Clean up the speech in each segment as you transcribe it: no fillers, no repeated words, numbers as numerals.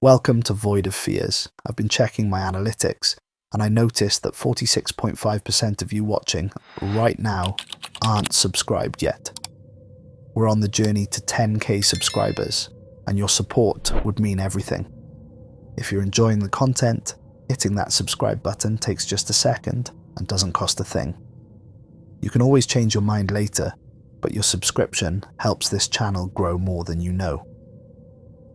Welcome to Void of Fears. I've been checking my analytics, and I noticed that 46.5% of you watching right now aren't subscribed yet. We're on the journey to 10k subscribers, and your support would mean everything. If you're enjoying the content, hitting that subscribe button takes just a second and doesn't cost a thing. You can always change your mind later, but your subscription helps this channel grow more than you know.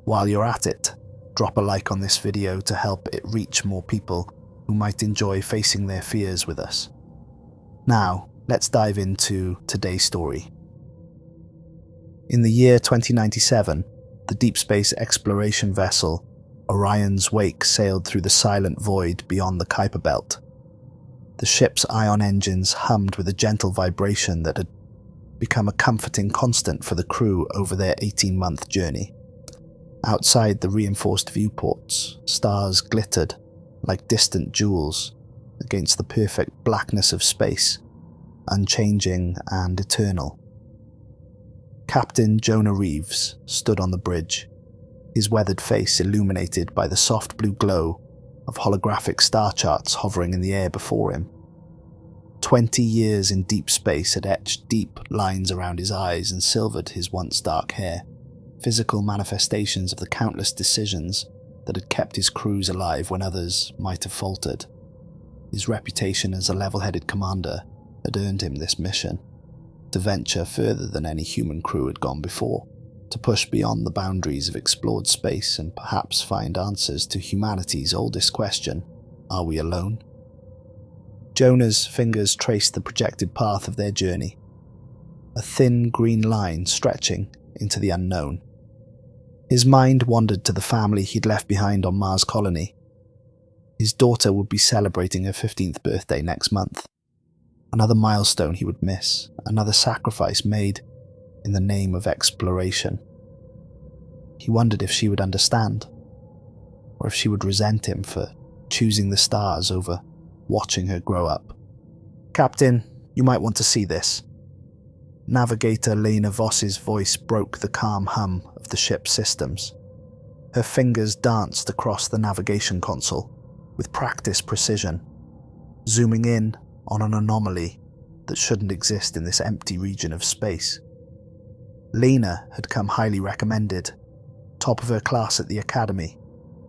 While you're at it, drop a like on this video to help it reach more people who might enjoy facing their fears with us. Now, let's dive into today's story. In the year 2097, the deep space exploration vessel Orion's wake sailed through the silent void beyond the Kuiper Belt. The ship's ion engines hummed with a gentle vibration that had become a comforting constant for the crew over their 18-month journey. Outside the reinforced viewports, stars glittered like distant jewels against the perfect blackness of space, unchanging and eternal. Captain Jonah Reeves stood on the bridge, his weathered face illuminated by the soft blue glow of holographic star charts hovering in the air before him. 20 years in deep space had etched deep lines around his eyes and silvered his once dark hair, physical manifestations of the countless decisions that had kept his crews alive when others might have faltered. His reputation as a level-headed commander had earned him this mission, to venture further than any human crew had gone before, to push beyond the boundaries of explored space and perhaps find answers to humanity's oldest question, are we alone? Jonah's fingers traced the projected path of their journey, a thin green line stretching into the unknown. His mind wandered to the family he'd left behind on Mars Colony. His daughter would be celebrating her 15th birthday next month. Another milestone he would miss, another sacrifice made in the name of exploration. He wondered if she would understand, or if she would resent him for choosing the stars over watching her grow up. "Captain, you might want to see this." Navigator Lena Voss's voice broke the calm hum of the ship's systems. Her fingers danced across the navigation console with practiced precision, zooming in on an anomaly that shouldn't exist in this empty region of space. Lena had come highly recommended, top of her class at the academy,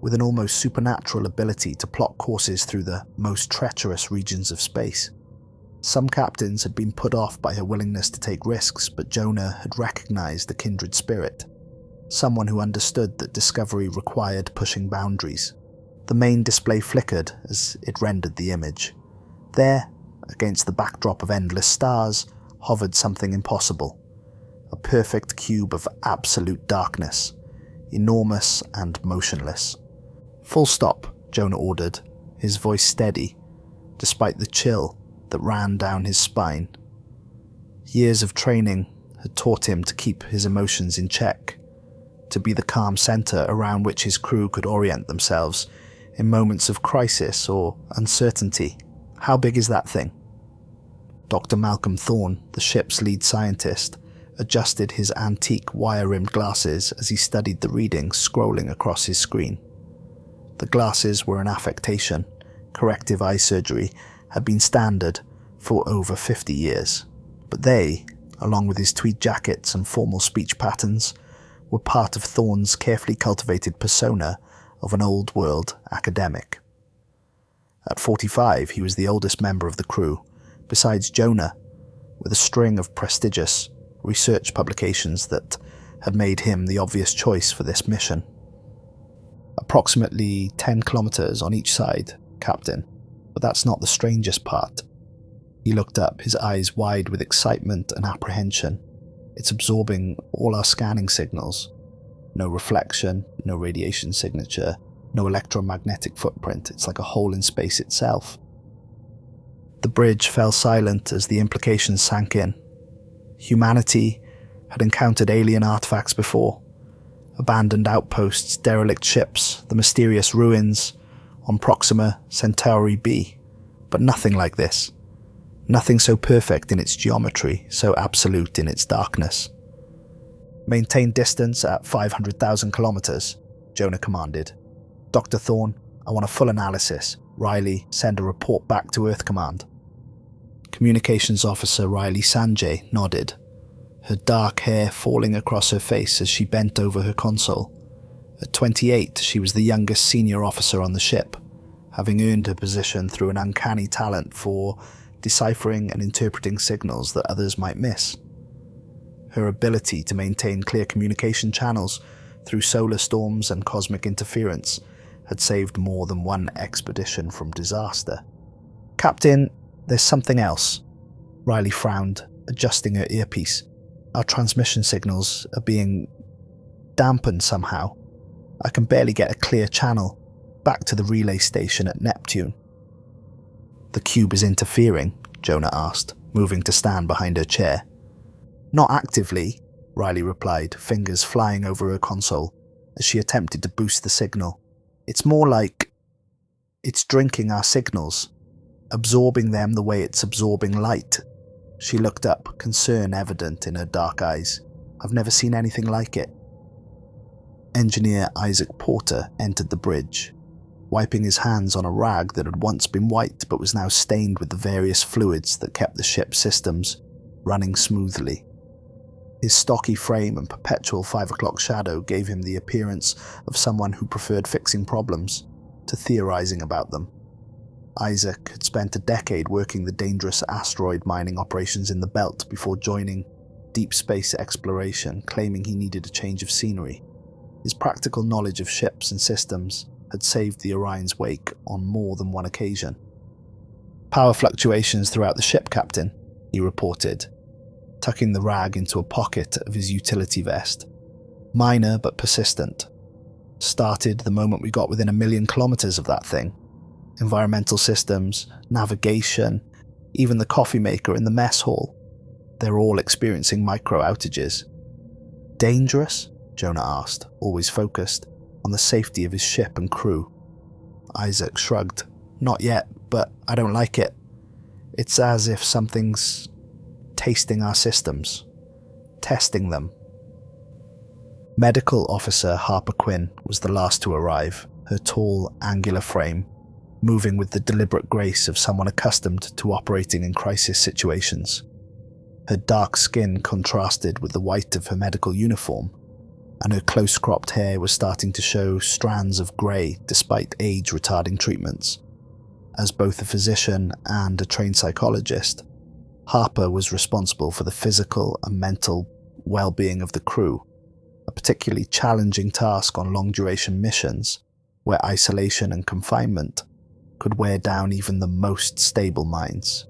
with an almost supernatural ability to plot courses through the most treacherous regions of space. Some captains had been put off by her willingness to take risks, but Jonah had recognized a kindred spirit, someone who understood that discovery required pushing boundaries. The main display flickered as it rendered the image. There, against the backdrop of endless stars, hovered something impossible. A perfect cube of absolute darkness, enormous and motionless. "Full stop," Jonah ordered, his voice steady, despite the chill that ran down his spine. Years of training had taught him to keep his emotions in check, to be the calm center around which his crew could orient themselves in moments of crisis or uncertainty. "How big is that thing?" Dr. Malcolm Thorne, the ship's lead scientist, adjusted his antique wire-rimmed glasses as he studied the readings scrolling across his screen. The glasses were an affectation. Corrective eye surgery had been standard for over 50 years, but they, along with his tweed jackets and formal speech patterns, were part of Thorne's carefully cultivated persona of an old-world academic. At 45, he was the oldest member of the crew, besides Jonah, with a string of prestigious research publications that had made him the obvious choice for this mission. "Approximately 10 kilometers on each side, Captain. But that's not the strangest part." He looked up, his eyes wide with excitement and apprehension. "It's absorbing all our scanning signals. No reflection, no radiation signature, no electromagnetic footprint. It's like a hole in space itself." The bridge fell silent as the implications sank in. Humanity had encountered alien artifacts before. Abandoned outposts, derelict ships, the mysterious ruins on Proxima Centauri b, but nothing like this. Nothing so perfect in its geometry, so absolute in its darkness. "Maintain distance at 500,000 kilometers, Jonah commanded, Dr. Thorne, I want a full analysis. Riley, send a report back to Earth Command. Communications Officer Riley Sanjay nodded, her dark hair falling across her face as she bent over her console. At 28, she was the youngest senior officer on the ship, having earned her position through an uncanny talent for deciphering and interpreting signals that others might miss. Her ability to maintain clear communication channels through solar storms and cosmic interference had saved more than one expedition from disaster. Captain, there's something else. Riley frowned, adjusting her earpiece. Our transmission signals are being dampened somehow. I can barely get a clear channel back to the relay station at Neptune. The cube is interfering, Jonah asked, moving to stand behind her chair. Not actively, Riley replied, fingers flying over her console as she attempted to boost the signal. It's more like it's drinking our signals, absorbing them the way it's absorbing light. She looked up, concern evident in her dark eyes. I've never seen anything like it. Engineer Isaac Porter entered the bridge, wiping his hands on a rag that had once been white but was now stained with the various fluids that kept the ship's systems running smoothly. His stocky frame and perpetual 5 o'clock shadow gave him the appearance of someone who preferred fixing problems to theorizing about them. Isaac had spent a decade working the dangerous asteroid mining operations in the belt before joining deep space exploration, claiming he needed a change of scenery. His practical knowledge of ships and systems had saved the Orion's wake on more than one occasion. Power fluctuations throughout the ship, Captain, he reported, tucking the rag into a pocket of his utility vest. Minor but persistent. Started the moment we got within 1,000,000 kilometers of that thing. Environmental systems, navigation, even the coffee maker in the mess hall. They're all experiencing micro outages. Dangerous? Jonah asked, always focused on the safety of his ship and crew. Isaac shrugged. Not yet, but I don't like it. It's as if something's tasting our systems, testing them. Medical Officer Harper Quinn was the last to arrive, her tall, angular frame moving with the deliberate grace of someone accustomed to operating in crisis situations. Her dark skin contrasted with the white of her medical uniform, and her close-cropped hair was starting to show strands of grey despite age-retarding treatments. As both a physician and a trained psychologist, Harper was responsible for the physical and mental well-being of the crew, a particularly challenging task on long-duration missions where isolation and confinement could wear down even the most stable minds.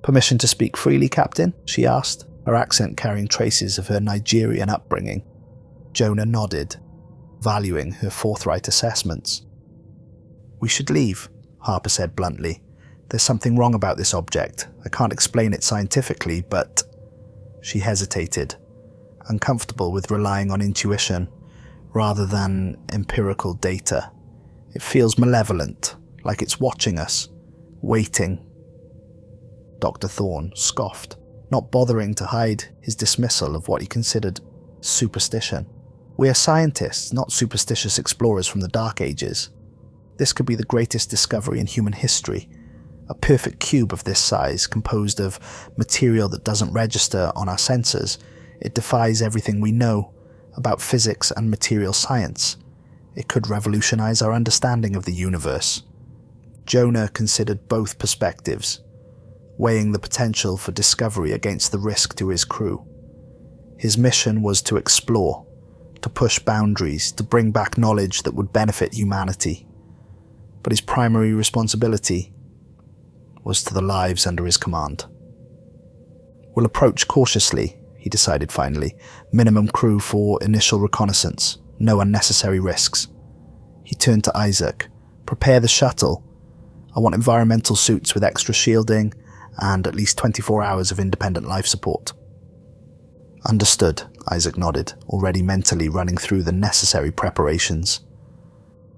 Permission to speak freely, Captain? She asked, her accent carrying traces of her Nigerian upbringing. Jonah nodded, valuing her forthright assessments. We should leave, Harper said bluntly. There's something wrong about this object. I can't explain it scientifically, but... She hesitated, uncomfortable with relying on intuition rather than empirical data. It feels malevolent, like it's watching us, waiting. Dr. Thorne scoffed, not bothering to hide his dismissal of what he considered superstition. We are scientists, not superstitious explorers from the Dark Ages. This could be the greatest discovery in human history. A perfect cube of this size, composed of material that doesn't register on our sensors. It defies everything we know about physics and material science. It could revolutionize our understanding of the universe. Jonah considered both perspectives, weighing the potential for discovery against the risk to his crew. His mission was to explore, to push boundaries, to bring back knowledge that would benefit humanity. But his primary responsibility was to the lives under his command. We'll approach cautiously, he decided finally. Minimum crew for initial reconnaissance, no unnecessary risks. He turned to Isaac. Prepare the shuttle. I want environmental suits with extra shielding and at least 24 hours of independent life support. Understood, Isaac nodded, already mentally running through the necessary preparations.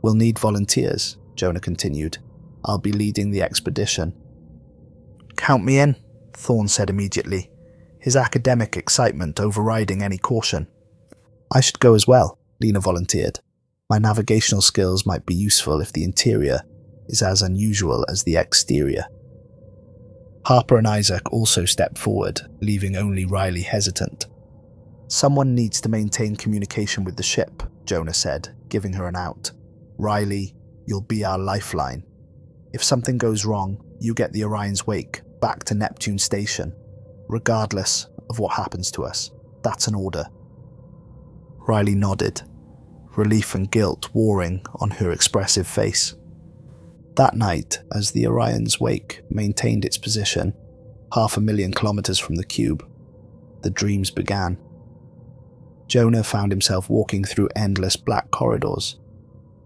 We'll need volunteers, Jonah continued. I'll be leading the expedition. Count me in, Thorne said immediately, his academic excitement overriding any caution. I should go as well, Lena volunteered. My navigational skills might be useful if the interior is as unusual as the exterior. Harper and Isaac also stepped forward, leaving only Riley hesitant. Someone needs to maintain communication with the ship, Jonah said, giving her an out. Riley, you'll be our lifeline. If something goes wrong, you get the Orion's wake back to Neptune Station, regardless of what happens to us. That's an order. Riley nodded, relief and guilt warring on her expressive face. That night, as the Orion's wake maintained its position 500,000 kilometers from the cube, the dreams began. Jonah found himself walking through endless black corridors,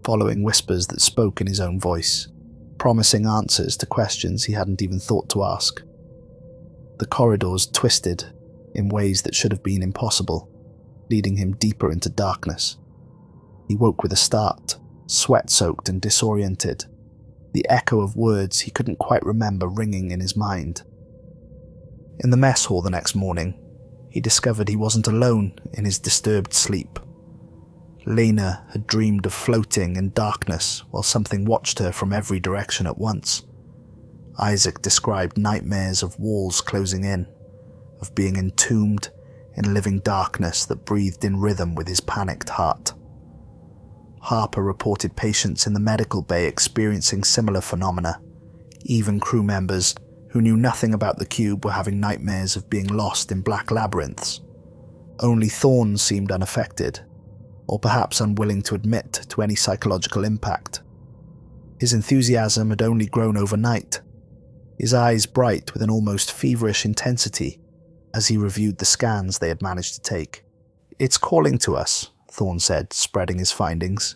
following whispers that spoke in his own voice, promising answers to questions he hadn't even thought to ask. The corridors twisted in ways that should have been impossible, leading him deeper into darkness. He woke with a start, sweat-soaked and disoriented, the echo of words he couldn't quite remember ringing in his mind. In the mess hall the next morning, he discovered he wasn't alone in his disturbed sleep. Lena had dreamed of floating in darkness while something watched her from every direction at once. Isaac described nightmares of walls closing in, of being entombed in living darkness that breathed in rhythm with his panicked heart. Harper reported patients in the medical bay experiencing similar phenomena. Even crew members who knew nothing about the cube were having nightmares of being lost in black labyrinths. Only Thorne seemed unaffected, or perhaps unwilling to admit to any psychological impact. His enthusiasm had only grown overnight, his eyes bright with an almost feverish intensity as he reviewed the scans they had managed to take. "It's calling to us," Thorne said, spreading his findings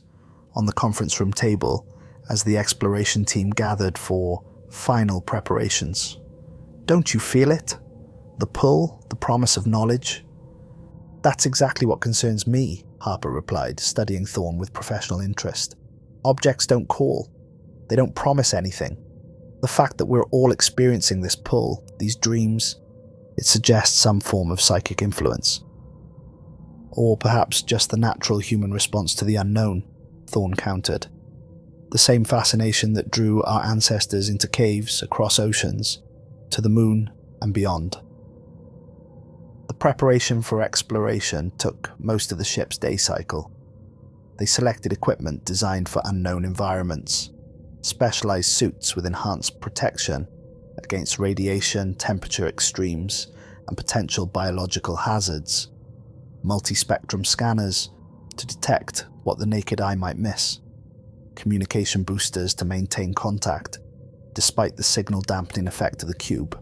on the conference room table as the exploration team gathered for final preparations. "Don't you feel it? The pull, the promise of knowledge?" "That's exactly what concerns me," Harper replied, studying Thorne with professional interest. "Objects don't call. They don't promise anything. The fact that we're all experiencing this pull, these dreams, it suggests some form of psychic influence. Or perhaps just the natural human response to the unknown," Thorne countered. "The same fascination that drew our ancestors into caves across oceans, to the moon and beyond." The preparation for exploration took most of the ship's day cycle. They selected equipment designed for unknown environments, specialized suits with enhanced protection against radiation, temperature extremes, and potential biological hazards, multi-spectrum scanners to detect what the naked eye might miss, communication boosters to maintain contact, despite the signal dampening effect of the cube.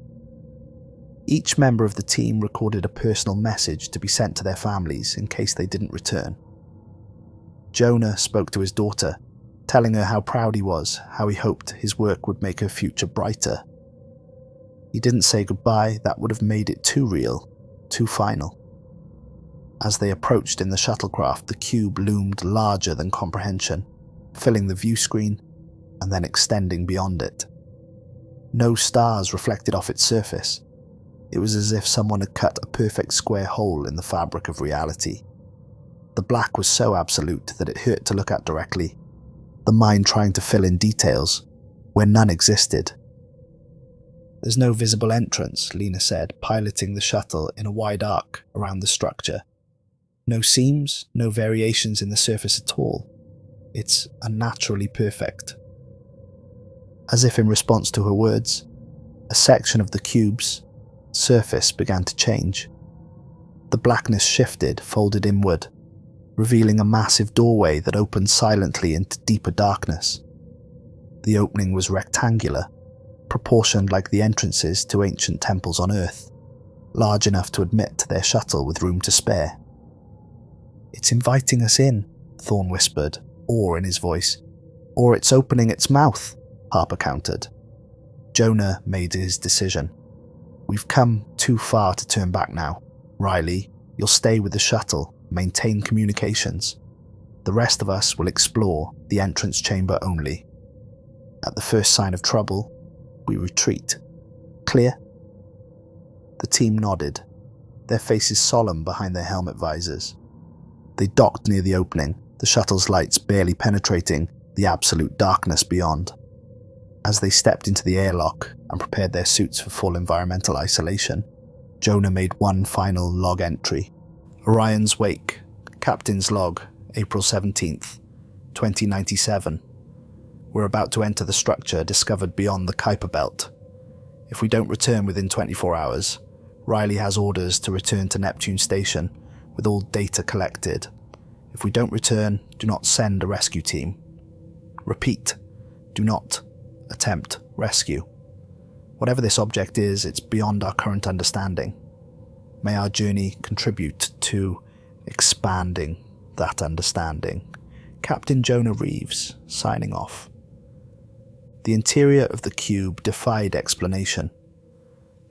Each member of the team recorded a personal message to be sent to their families in case they didn't return. Jonah spoke to his daughter, telling her how proud he was, how he hoped his work would make her future brighter. He didn't say goodbye, that would have made it too real, too final. As they approached in the shuttlecraft, the cube loomed larger than comprehension, filling the view screen and then extending beyond it. No stars reflected off its surface. It was as if someone had cut a perfect square hole in the fabric of reality. The black was so absolute that it hurt to look at directly, the mind trying to fill in details where none existed. "There's no visible entrance," Lena said, piloting the shuttle in a wide arc around the structure. "No seams, no variations in the surface at all. It's unnaturally perfect." As if in response to her words, a section of the cube's surface began to change. The blackness shifted, folded inward, revealing a massive doorway that opened silently into deeper darkness. The opening was rectangular, proportioned like the entrances to ancient temples on Earth, large enough to admit their shuttle with room to spare. "It's inviting us in," Thorne whispered, awe in his voice. "Or it's opening its mouth," Harper countered. Jonah made his decision. "We've come too far to turn back now. Riley, you'll stay with the shuttle, maintain communications. The rest of us will explore the entrance chamber only. At the first sign of trouble, we retreat. Clear?" The team nodded, their faces solemn behind their helmet visors. They docked near the opening, the shuttle's lights barely penetrating the absolute darkness beyond. As they stepped into the airlock and prepared their suits for full environmental isolation, Jonah made one final log entry. Orion's wake, Captain's log, April 17th, 2097. We're about to enter the structure discovered beyond the Kuiper Belt. If we don't return within 24 hours, Riley has orders to return to Neptune Station with all data collected. If we don't return, do not send a rescue team. Repeat, do not attempt rescue. Whatever this object is, it's beyond our current understanding. May our journey contribute to expanding that understanding. Captain Jonah Reeves, signing off. The interior of the cube defied explanation.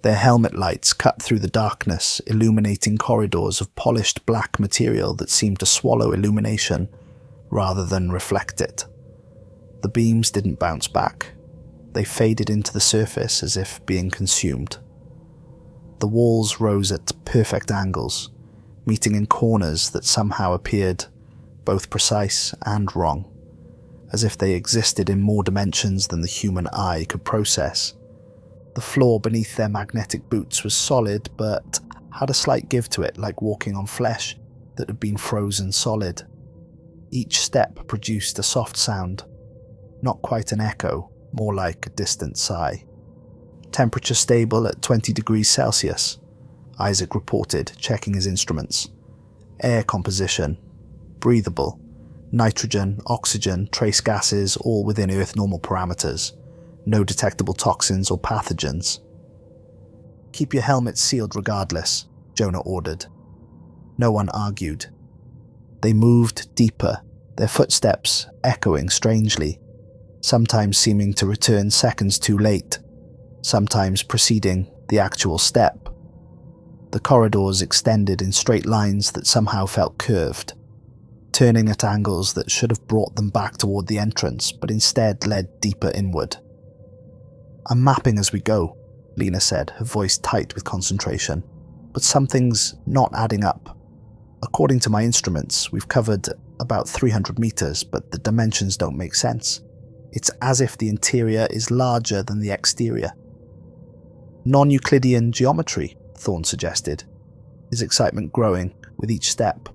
Their helmet lights cut through the darkness, illuminating corridors of polished black material that seemed to swallow illumination rather than reflect it. The beams didn't bounce back. They faded into the surface as if being consumed. The walls rose at perfect angles, meeting in corners that somehow appeared both precise and wrong, as if they existed in more dimensions than the human eye could process. The floor beneath their magnetic boots was solid, but had a slight give to it, like walking on flesh that had been frozen solid. Each step produced a soft sound, not quite an echo, more like a distant sigh. Temperature stable at 20 degrees Celsius, Isaac reported, checking his instruments. Air composition, breathable, nitrogen, oxygen, trace gases, all within Earth normal parameters. No detectable toxins or pathogens. Keep your helmets sealed regardless, Jonah ordered. No one argued. They moved deeper, their footsteps echoing strangely, sometimes seeming to return seconds too late, sometimes preceding the actual step. The corridors extended in straight lines that somehow felt curved, turning at angles that should have brought them back toward the entrance, but instead led deeper inward. I'm mapping as we go, Lena said, her voice tight with concentration, but something's not adding up. According to my instruments, we've covered about 300 meters, but the dimensions don't make sense. It's as if the interior is larger than the exterior. Non-Euclidean geometry, Thorne suggested, his excitement growing with each step.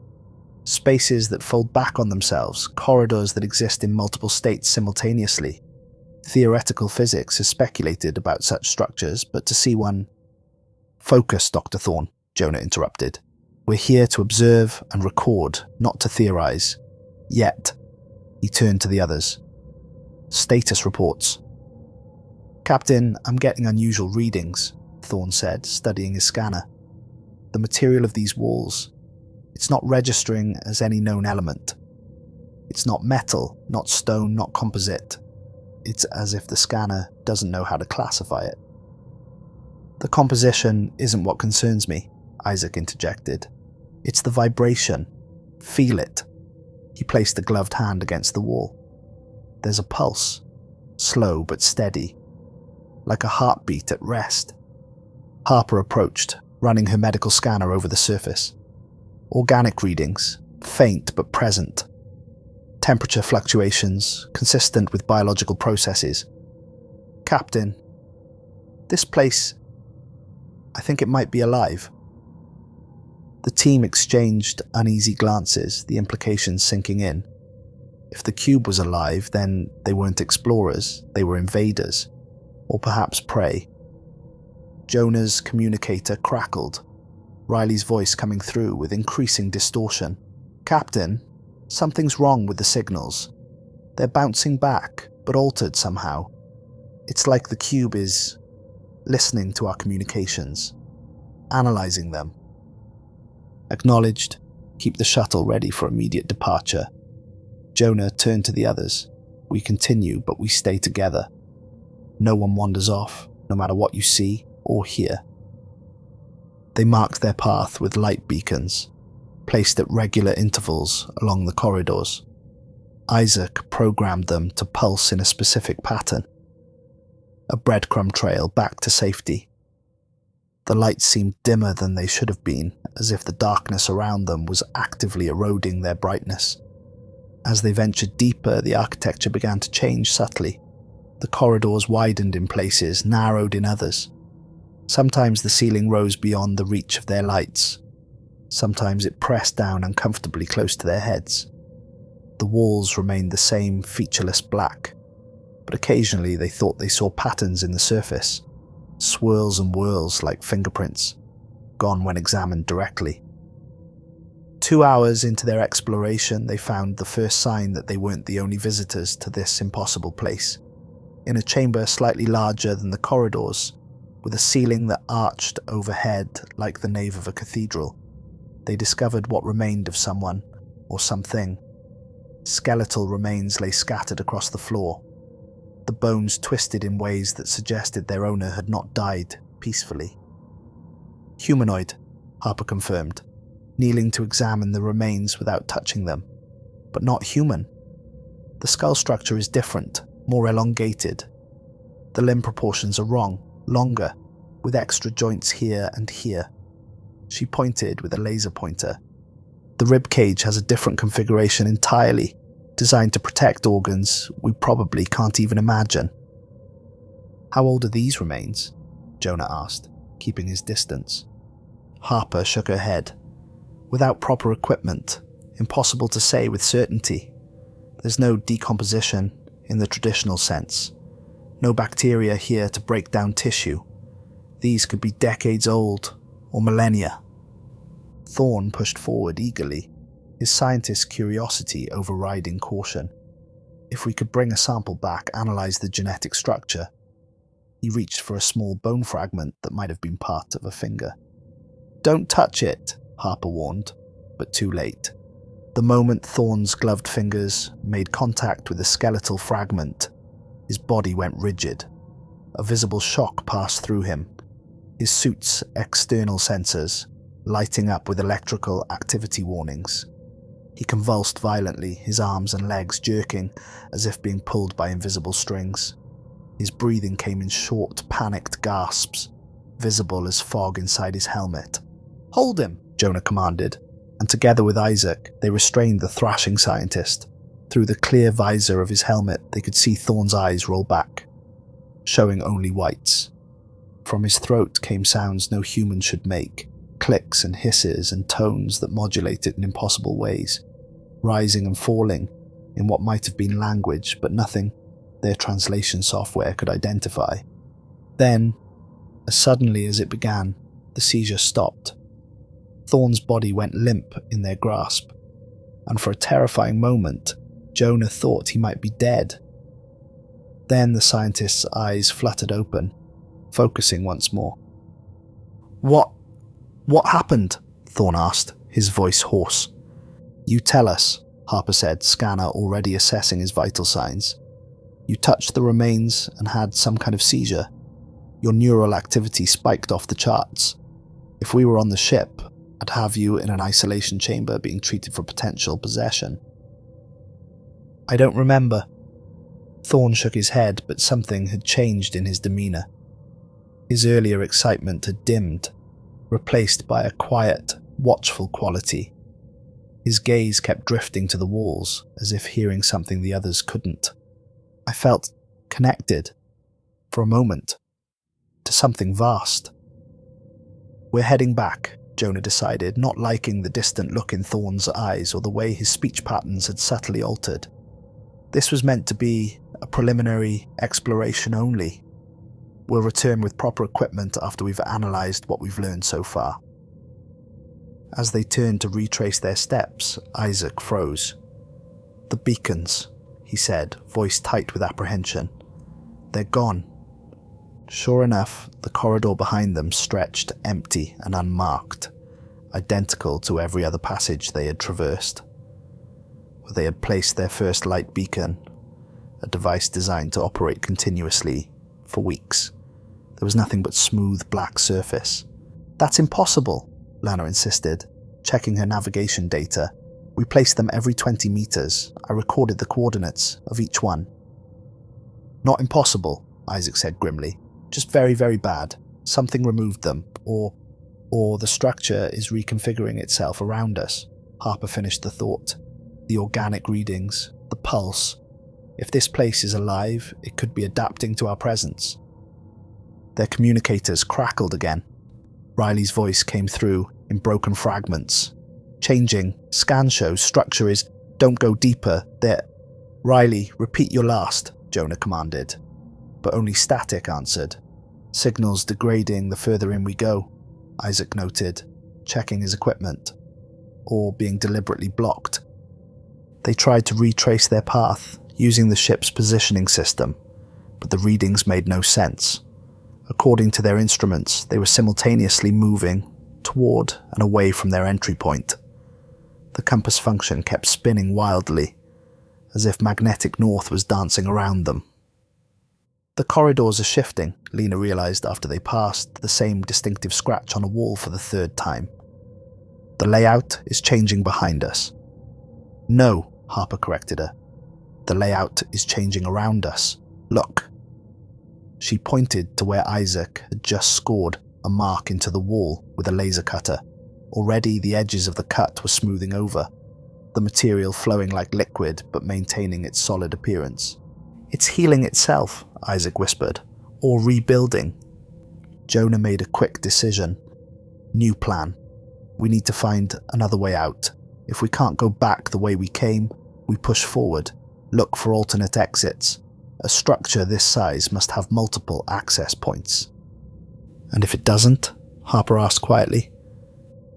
Spaces that fold back on themselves, corridors that exist in multiple states simultaneously. Theoretical physics has speculated about such structures, but to see one... Focus, Dr. Thorne, Jonah interrupted. We're here to observe and record, not to theorize. Yet. He turned to the others. Status reports. Captain, I'm getting unusual readings, Thorne said, studying his scanner. The material of these walls, it's not registering as any known element. It's not metal, not stone, not composite. It's as if the scanner doesn't know how to classify it. The composition isn't what concerns me, Isaac interjected. It's the vibration. Feel it. He placed a gloved hand against the wall. There's a pulse, slow but steady, like a heartbeat at rest. Harper approached, running her medical scanner over the surface. Organic readings, faint but present. Temperature fluctuations, consistent with biological processes. Captain, this place, I think it might be alive. The team exchanged uneasy glances, the implications sinking in. If the cube was alive, then they weren't explorers, they were invaders, or perhaps prey. Jonah's communicator crackled, Riley's voice coming through with increasing distortion. Captain, something's wrong with the signals. They're bouncing back, but altered somehow. It's like the cube is listening to our communications, analyzing them. Acknowledged. Keep the shuttle ready for immediate departure. Jonah turned to the others. We continue, but we stay together. No one wanders off, no matter what you see or hear. They marked their path with light beacons, placed at regular intervals along the corridors. Isaac programmed them to pulse in a specific pattern. A breadcrumb trail back to safety. The lights seemed dimmer than they should have been, as if the darkness around them was actively eroding their brightness. As they ventured deeper, the architecture began to change subtly. The corridors widened in places, narrowed in others. Sometimes the ceiling rose beyond the reach of their lights. Sometimes it pressed down uncomfortably close to their heads. The walls remained the same featureless black, but occasionally they thought they saw patterns in the surface, swirls and whirls like fingerprints, gone when examined directly. 2 hours into their exploration, they found the first sign that they weren't the only visitors to this impossible place. In a chamber slightly larger than the corridors, with a ceiling that arched overhead like the nave of a cathedral, they discovered what remained of someone or something. Skeletal remains lay scattered across the floor, the bones twisted in ways that suggested their owner had not died peacefully. Humanoid, Harper confirmed, kneeling to examine the remains without touching them, but not human. The skull structure is different, more elongated. The limb proportions are wrong, longer, with extra joints here and here. She pointed with a laser pointer. The rib cage has a different configuration entirely, designed to protect organs we probably can't even imagine. How old are these remains? Jonah asked, keeping his distance. Harper shook her head. Without proper equipment, impossible to say with certainty. There's no decomposition in the traditional sense. No bacteria here to break down tissue. These could be decades old, or millennia. Thorne pushed forward eagerly, his scientist's curiosity overriding caution. If we could bring a sample back, analyze the genetic structure. He reached for a small bone fragment that might have been part of a finger. Don't touch it, Harper warned, but too late. The moment Thorne's gloved fingers made contact with the skeletal fragment, his body went rigid. A visible shock passed through him, his suit's external sensors lighting up with electrical activity warnings. He convulsed violently, his arms and legs jerking as if being pulled by invisible strings. His breathing came in short, panicked gasps, visible as fog inside his helmet. "Hold him," Jonah commanded, and together with Isaac, they restrained the thrashing scientist. Through the clear visor of his helmet, they could see Thorne's eyes roll back, showing only whites. From his throat came sounds no human should make, clicks and hisses and tones that modulated in impossible ways, rising and falling in what might have been language, but nothing their translation software could identify. Then, as suddenly as it began, the seizure stopped. Thorne's body went limp in their grasp, and for a terrifying moment, Jonah thought he might be dead. Then the scientist's eyes fluttered open, focusing once more. What happened?" Thorne asked, his voice hoarse. "You tell us," Harper said, scanner already assessing his vital signs. "You touched the remains and had some kind of seizure. Your neural activity spiked off the charts. If we were on the ship, I'd have you in an isolation chamber being treated for potential possession." "I don't remember." Thorne shook his head, but something had changed in his demeanour. His earlier excitement had dimmed, replaced by a quiet, watchful quality. His gaze kept drifting to the walls, as if hearing something the others couldn't. I felt connected, for a moment, to something vast. "We're heading back," Jonah decided, not liking the distant look in Thorne's eyes or the way his speech patterns had subtly altered. This was meant to be a preliminary exploration only. We'll return with proper equipment after we've analysed what we've learned so far. As they turned to retrace their steps, Isaac froze. "The beacons," he said, voice tight with apprehension. "They're gone." Sure enough, the corridor behind them stretched empty and unmarked, identical to every other passage they had traversed. Where they had placed their first light beacon, a device designed to operate continuously for weeks. There was nothing but smooth black surface. "That's impossible," Lana insisted, checking her navigation data. "We placed them every 20 meters. I recorded the coordinates of each one." "Not impossible," Isaac said grimly. "Just very, very bad. Something removed them, or the structure is reconfiguring itself around us." Harper finished the thought. The organic readings, the pulse. If this place is alive, it could be adapting to our presence. Their communicators crackled again. Riley's voice came through in broken fragments. Changing. Scan shows structure is, don't go deeper, there. Riley, repeat your last, Jonah commanded. But only static answered. Signals degrading the further in we go, Isaac noted, checking his equipment. Or being deliberately blocked. They tried to retrace their path, using the ship's positioning system, but the readings made no sense. According to their instruments, they were simultaneously moving toward and away from their entry point. The compass function kept spinning wildly, as if magnetic north was dancing around them. The corridors are shifting, Lena realized after they passed the same distinctive scratch on a wall for the third time. The layout is changing behind us. No, Harper corrected her. The layout is changing around us. Look. She pointed to where Isaac had just scored a mark into the wall with a laser cutter. Already the edges of the cut were smoothing over, the material flowing like liquid but maintaining its solid appearance. It's healing itself, Isaac whispered, or rebuilding. Jonah made a quick decision. New plan. We need to find another way out. If we can't go back the way we came, we push forward, look for alternate exits. A structure this size must have multiple access points. And if it doesn't? Harper asked quietly.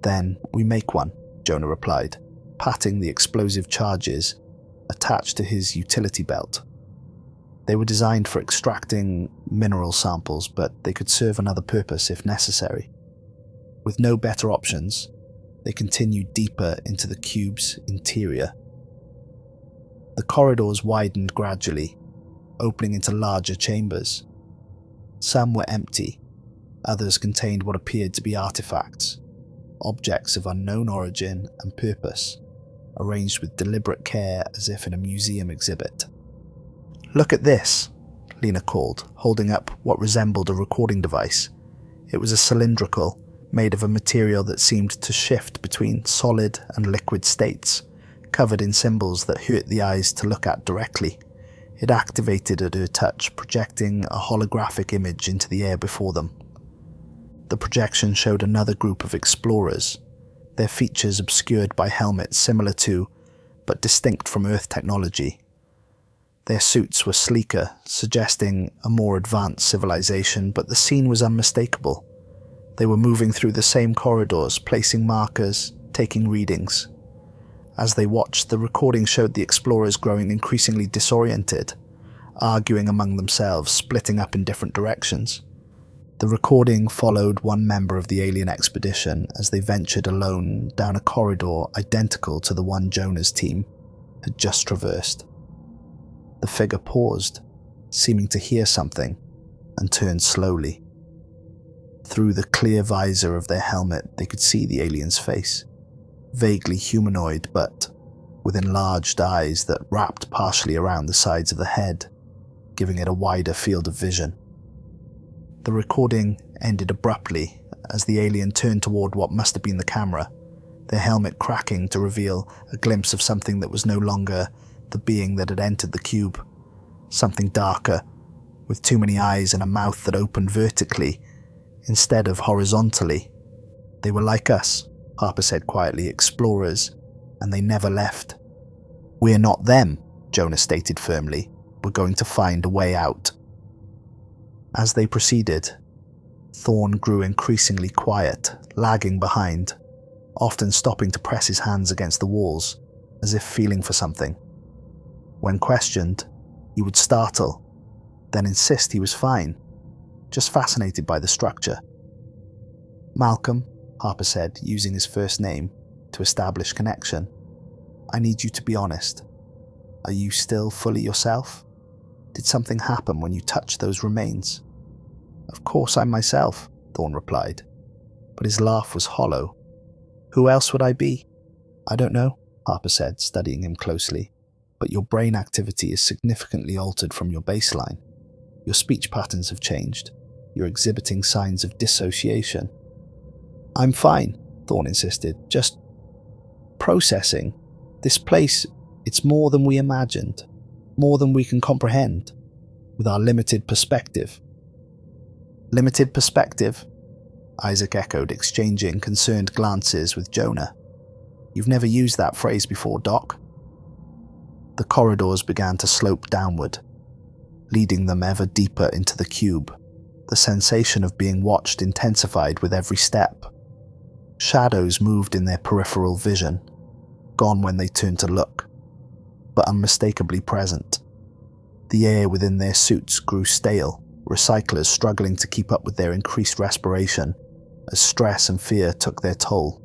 Then we make one, Jonah replied, patting the explosive charges attached to his utility belt. They were designed for extracting mineral samples, but they could serve another purpose if necessary. With no better options, they continued deeper into the cube's interior. The corridors widened gradually, opening into larger chambers. Some were empty, others contained what appeared to be artifacts, objects of unknown origin and purpose, arranged with deliberate care as if in a museum exhibit. Look at this, Lena called, holding up what resembled a recording device. It was a cylindrical, made of a material that seemed to shift between solid and liquid states, covered in symbols that hurt the eyes to look at directly. It activated at her touch, projecting a holographic image into the air before them. The projection showed another group of explorers, their features obscured by helmets similar to, but distinct from Earth technology. Their suits were sleeker, suggesting a more advanced civilization, but the scene was unmistakable. They were moving through the same corridors, placing markers, taking readings. As they watched, the recording showed the explorers growing increasingly disoriented, arguing among themselves, splitting up in different directions. The recording followed one member of the alien expedition as they ventured alone down a corridor identical to the one Jonah's team had just traversed. The figure paused, seeming to hear something, and turned slowly. Through the clear visor of their helmet, they could see the alien's face, vaguely humanoid but with enlarged eyes that wrapped partially around the sides of the head, giving it a wider field of vision. The recording ended abruptly as the alien turned toward what must have been the camera, their helmet cracking to reveal a glimpse of something that was no longer the being that had entered the cube. Something darker, with too many eyes and a mouth that opened vertically instead of horizontally. They were like us, Harper said quietly, explorers, and they never left. We're not them, Jonah stated firmly. We're going to find a way out. As they proceeded, Thorne grew increasingly quiet, lagging behind, often stopping to press his hands against the walls, as if feeling for something. When questioned, he would startle, then insist he was fine, just fascinated by the structure. Malcolm, Harper said, using his first name to establish connection, I need you to be honest. Are you still fully yourself? Did something happen when you touched those remains? Of course I'm myself, Thorne replied, but his laugh was hollow. Who else would I be? I don't know, Harper said, studying him closely, but your brain activity is significantly altered from your baseline. Your speech patterns have changed. You're exhibiting signs of dissociation. I'm fine, Thorne insisted, just processing. This place, It's more than we imagined, more than we can comprehend, with our limited perspective. Limited perspective? Isaac echoed, exchanging concerned glances with Jonah. You've never used that phrase before, Doc. The corridors began to slope downward, leading them ever deeper into the cube. The sensation of being watched intensified with every step. Shadows moved in their peripheral vision, gone when they turned to look, but unmistakably present. The air within their suits grew stale, recyclers struggling to keep up with their increased respiration as stress and fear took their toll.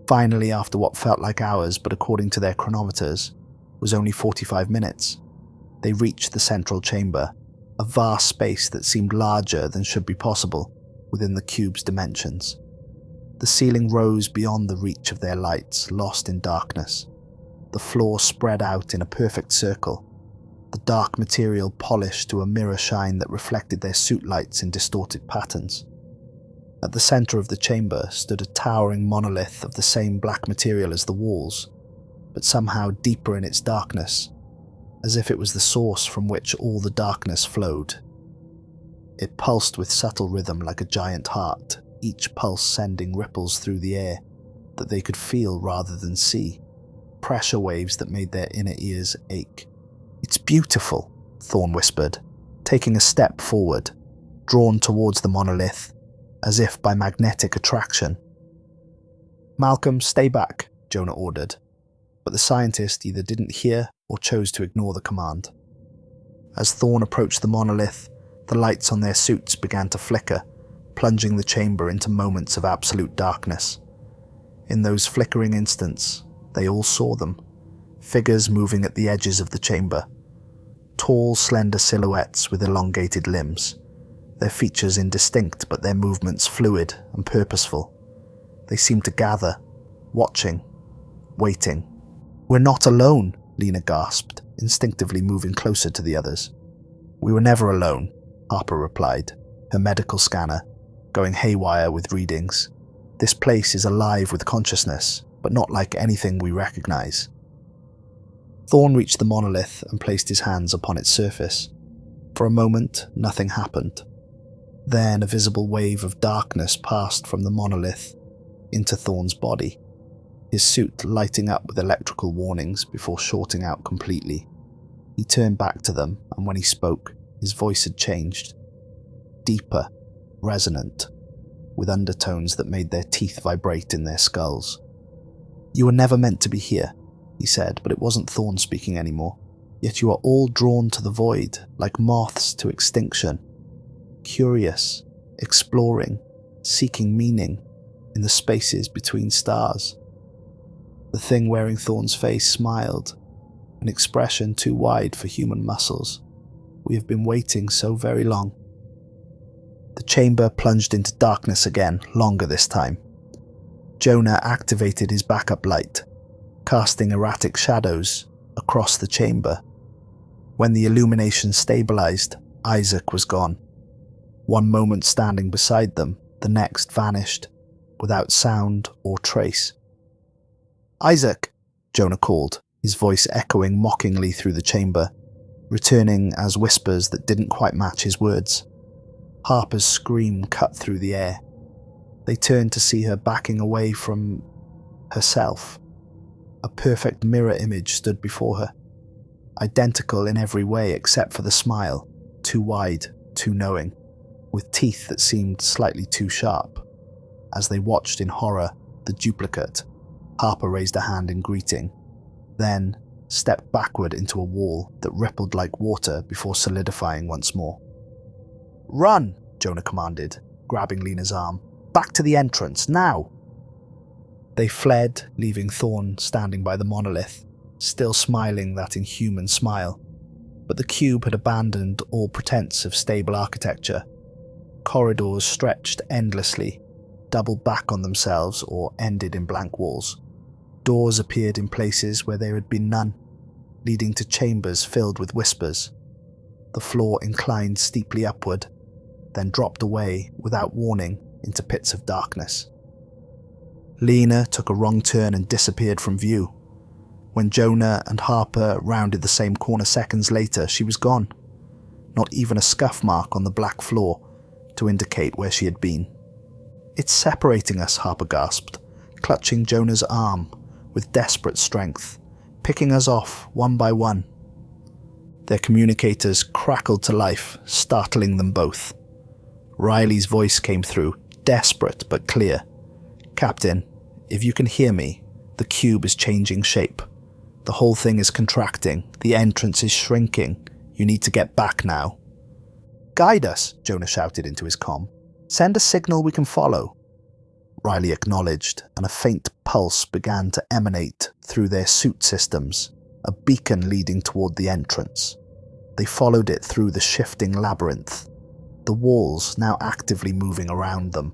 Finally, after what felt like hours, but according to their chronometers, was only 45 minutes, they reached the central chamber, a vast space that seemed larger than should be possible within the cube's dimensions. The ceiling rose beyond the reach of their lights, lost in darkness. The floor spread out in a perfect circle, the dark material polished to a mirror shine that reflected their suit lights in distorted patterns. At the center of the chamber stood a towering monolith of the same black material as the walls, but somehow deeper in its darkness, as if it was the source from which all the darkness flowed. It pulsed with subtle rhythm like a giant heart, each pulse sending ripples through the air that they could feel rather than see, pressure waves that made their inner ears ache. It's beautiful, Thorne whispered, taking a step forward, drawn towards the monolith, as if by magnetic attraction. Malcolm, stay back, Jonah ordered, but the scientist either didn't hear or chose to ignore the command. As Thorne approached the monolith, the lights on their suits began to flicker, plunging the chamber into moments of absolute darkness. In those flickering instants, they all saw them, figures moving at the edges of the chamber, tall, slender silhouettes with elongated limbs, their features indistinct but their movements fluid and purposeful. They seemed to gather, watching, waiting. We're not alone, Lena gasped, instinctively moving closer to the others. We were never alone, Harper replied, her medical scanner going haywire with readings. This place is alive with consciousness, but not like anything we recognize. Thorne reached the monolith and placed his hands upon its surface. For a moment, nothing happened. Then a visible wave of darkness passed from the monolith into Thorne's body, his suit lighting up with electrical warnings before shorting out completely. He turned back to them, and when he spoke, his voice had changed. Deeper, resonant, with undertones that made their teeth vibrate in their skulls. You were never meant to be here, he said, but it wasn't Thorne speaking anymore. Yet you are all drawn to the void, like moths to extinction. Curious, exploring, seeking meaning in the spaces between stars. The thing wearing Thorne's face smiled, an expression too wide for human muscles. We have been waiting so very long. The chamber plunged into darkness again, longer this time. Jonah activated his backup light, casting erratic shadows across the chamber. When the illumination stabilized, Isaac was gone. One moment standing beside them, the next vanished, without sound or trace. Isaac, Jonah called, his voice echoing mockingly through the chamber, returning as whispers that didn't quite match his words. Harper's scream cut through the air. They turned to see her backing away from herself. A perfect mirror image stood before her, identical in every way except for the smile, too wide, too knowing, with teeth that seemed slightly too sharp. As they watched in horror the duplicate, Harper raised a hand in greeting, then stepped backward into a wall that rippled like water before solidifying once more. "Run!" Jonah commanded, grabbing Lena's arm. "Back to the entrance, now!" They fled, leaving Thorne standing by the monolith, still smiling that inhuman smile. But the cube had abandoned all pretense of stable architecture. Corridors stretched endlessly, doubled back on themselves or ended in blank walls. Doors appeared in places where there had been none, leading to chambers filled with whispers. The floor inclined steeply upward, then dropped away without warning into pits of darkness. Lena took a wrong turn and disappeared from view. When Jonah and Harper rounded the same corner seconds later, she was gone. Not even a scuff mark on the black floor to indicate where she had been. "It's separating us," Harper gasped, clutching Jonah's arm with desperate strength, picking us off one by one. Their communicators crackled to life, startling them both. Riley's voice came through, desperate but clear. "Captain, if you can hear me, the cube is changing shape. The whole thing is contracting. The entrance is shrinking. You need to get back now." "Guide us," Jonah shouted into his comm. "Send a signal we can follow." Riley acknowledged, and a faint pulse began to emanate through their suit systems, a beacon leading toward the entrance. They followed it through the shifting labyrinth, the walls now actively moving around them,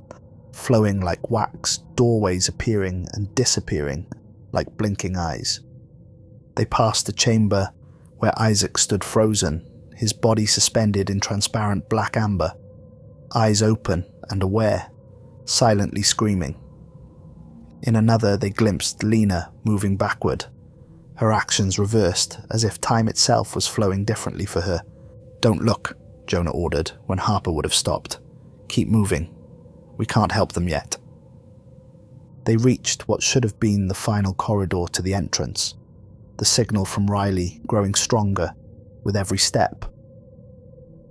flowing like wax, doorways appearing and disappearing like blinking eyes. They passed a chamber where Isaac stood frozen, his body suspended in transparent black amber, eyes open and aware, silently screaming. In another they glimpsed Lena moving backward, her actions reversed as if time itself was flowing differently for her. "Don't look," Jonah ordered when Harper would have stopped. "Keep moving. We can't help them yet." They reached what should have been the final corridor to the entrance, the signal from Riley growing stronger with every step.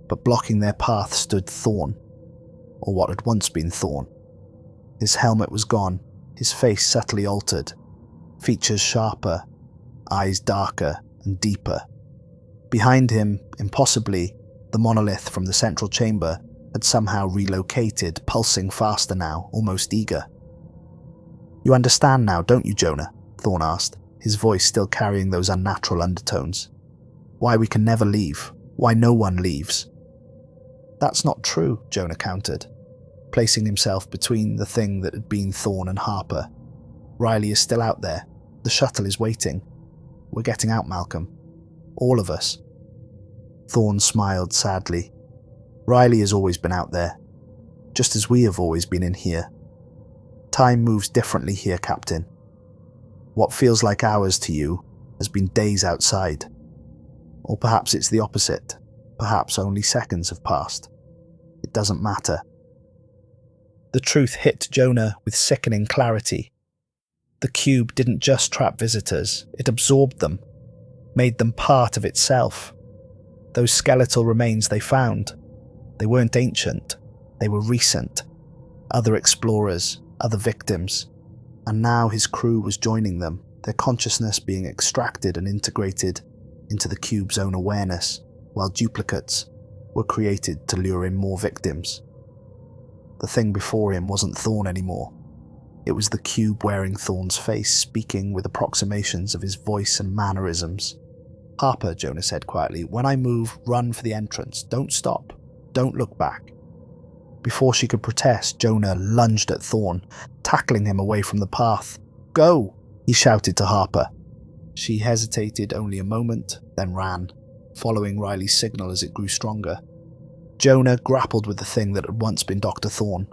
But blocking their path stood Thorn, or what had once been Thorn. His helmet was gone, his face subtly altered, features sharper, eyes darker and deeper. Behind him, impossibly, the monolith from the central chamber had somehow relocated, pulsing faster now, almost eager. "You understand now, don't you, Jonah?" Thorn asked, his voice still carrying those unnatural undertones. "Why we can never leave, why no one leaves." "That's not true," Jonah countered, placing himself between the thing that had been Thorn and Harper. "Riley is still out there. The shuttle is waiting. We're getting out, Malcolm. All of us." Thorn smiled sadly. "Riley has always been out there, just as we have always been in here. Time moves differently here, Captain. What feels like hours to you has been days outside. Or perhaps it's the opposite. Perhaps only seconds have passed. It doesn't matter." The truth hit Jonah with sickening clarity. The cube didn't just trap visitors, it absorbed them, made them part of itself. Those skeletal remains they found, they weren't ancient, they were recent. Other explorers, other victims, and now his crew was joining them, their consciousness being extracted and integrated into the cube's own awareness, while duplicates were created to lure in more victims. The thing before him wasn't Thorn anymore. It was the cube wearing Thorn's face, speaking with approximations of his voice and mannerisms. "Harper," Jonah said quietly, "when I move, run for the entrance. Don't stop. Don't look back." Before she could protest, Jonah lunged at Thorn, tackling him away from the path. "Go!" he shouted to Harper. She hesitated only a moment, then ran, following Riley's signal as it grew stronger. Jonah grappled with the thing that had once been Dr. Thorn.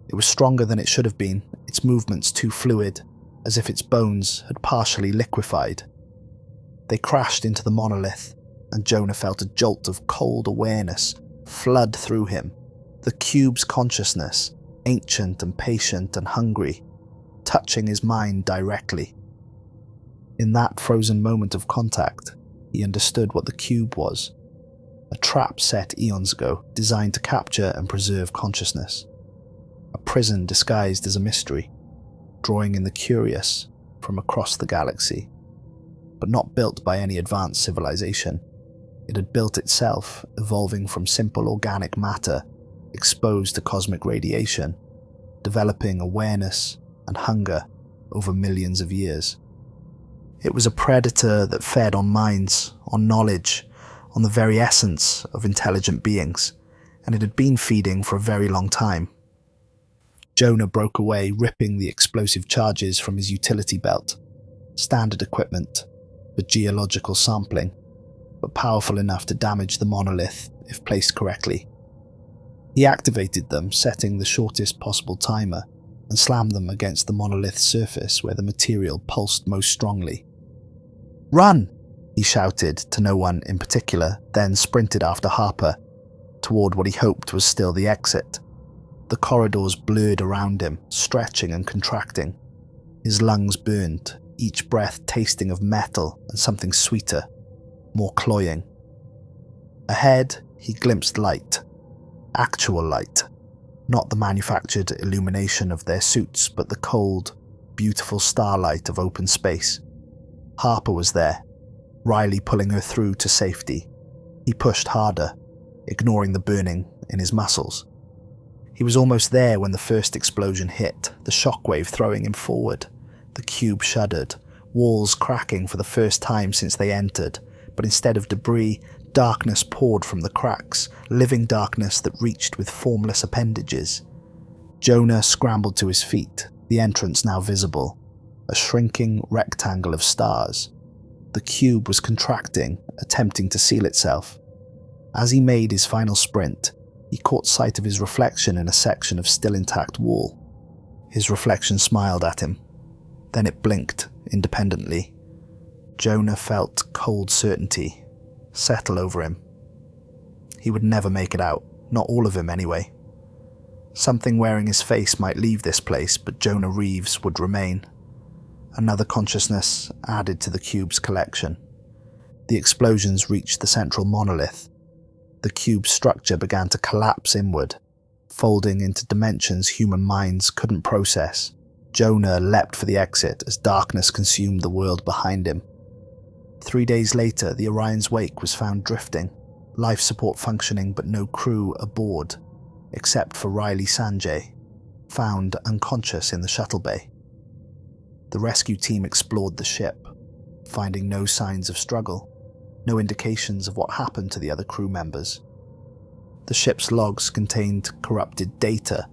It was stronger than it should have been, its movements too fluid, as if its bones had partially liquefied. They crashed into the monolith, and Jonah felt a jolt of cold awareness flood through him. The cube's consciousness, ancient and patient and hungry, touching his mind directly. In that frozen moment of contact, he understood what the cube was. A trap set eons ago, designed to capture and preserve consciousness. A prison disguised as a mystery, drawing in the curious from across the galaxy. But not built by any advanced civilization. It had built itself, evolving from simple organic matter exposed to cosmic radiation, developing awareness and hunger over millions of years. It was a predator that fed on minds, on knowledge, on the very essence of intelligent beings, and it had been feeding for a very long time. Jonah broke away, ripping the explosive charges from his utility belt. Standard equipment for geological sampling, but powerful enough to damage the monolith if placed correctly. He activated them, setting the shortest possible timer, and slammed them against the monolith's surface where the material pulsed most strongly. "Run!" he shouted to no one in particular, then sprinted after Harper, toward what he hoped was still the exit. The corridors blurred around him, stretching and contracting. His lungs burned, each breath tasting of metal and something sweeter, more cloying. Ahead, he glimpsed light. Actual light. Not the manufactured illumination of their suits, but the cold, beautiful starlight of open space. Harper was there, Riley pulling her through to safety. He pushed harder, ignoring the burning in his muscles. He was almost there when the first explosion hit, the shockwave throwing him forward. The cube shuddered, walls cracking for the first time since they entered, but instead of debris, darkness poured from the cracks, living darkness that reached with formless appendages. Jonah scrambled to his feet, the entrance now visible, a shrinking rectangle of stars. The cube was contracting, attempting to seal itself. As he made his final sprint, he caught sight of his reflection in a section of still intact wall. His reflection smiled at him. Then it blinked independently. Jonah felt cold certainty settle over him. He would never make it out, not all of him anyway. Something wearing his face might leave this place, but Jonah Reeves would remain. Another consciousness added to the cube's collection. The explosions reached the central monolith. The cube's structure began to collapse inward, folding into dimensions human minds couldn't process. Jonah leapt for the exit as darkness consumed the world behind him. 3 days later, the Orion's wake was found drifting, life support functioning but no crew aboard, except for Riley Sanjay, found unconscious in the shuttle bay. The rescue team explored the ship, finding no signs of struggle, no indications of what happened to the other crew members. The ship's logs contained corrupted data,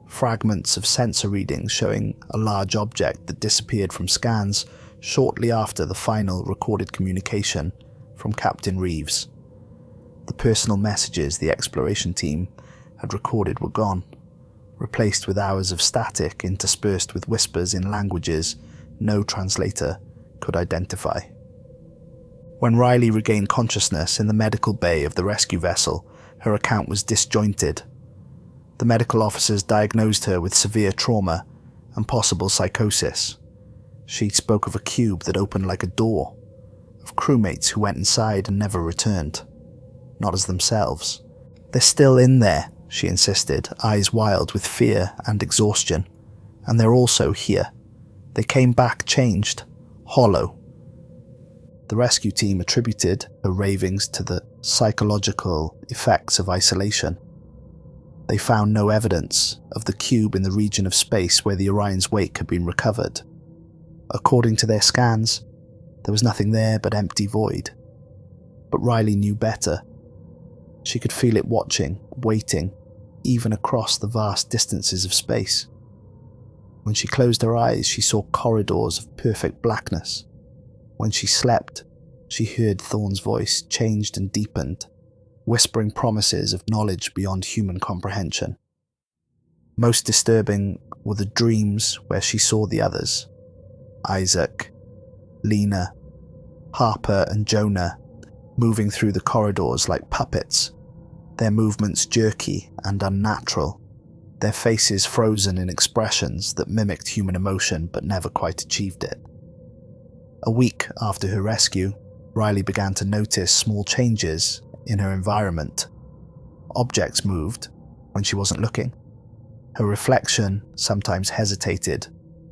fragments of sensor readings showing a large object that disappeared from scans shortly after the final recorded communication from Captain Reeves. The personal messages the exploration team had recorded were gone, replaced with hours of static interspersed with whispers in languages no translator could identify. When Riley regained consciousness in the medical bay of the rescue vessel, her account was disjointed. The medical officers diagnosed her with severe trauma and possible psychosis. She spoke of a cube that opened like a door, of crewmates who went inside and never returned, not as themselves. "They're still in there," she insisted, eyes wild with fear and exhaustion. "And they're also here. They came back changed, hollow." The rescue team attributed her ravings to the psychological effects of isolation. They found no evidence of the cube in the region of space where the Orion's wake had been recovered. According to their scans, there was nothing there but empty void. But Riley knew better. She could feel it watching, waiting, even across the vast distances of space. When she closed her eyes, she saw corridors of perfect blackness. When she slept, she heard Thorne's voice, changed and deepened, whispering promises of knowledge beyond human comprehension. Most disturbing were the dreams where she saw the others. Isaac, Lena, Harper and Jonah moving through the corridors like puppets, their movements jerky and unnatural, their faces frozen in expressions that mimicked human emotion but never quite achieved it. A week after her rescue, Riley began to notice small changes in her environment. Objects moved when she wasn't looking. Her reflection sometimes hesitated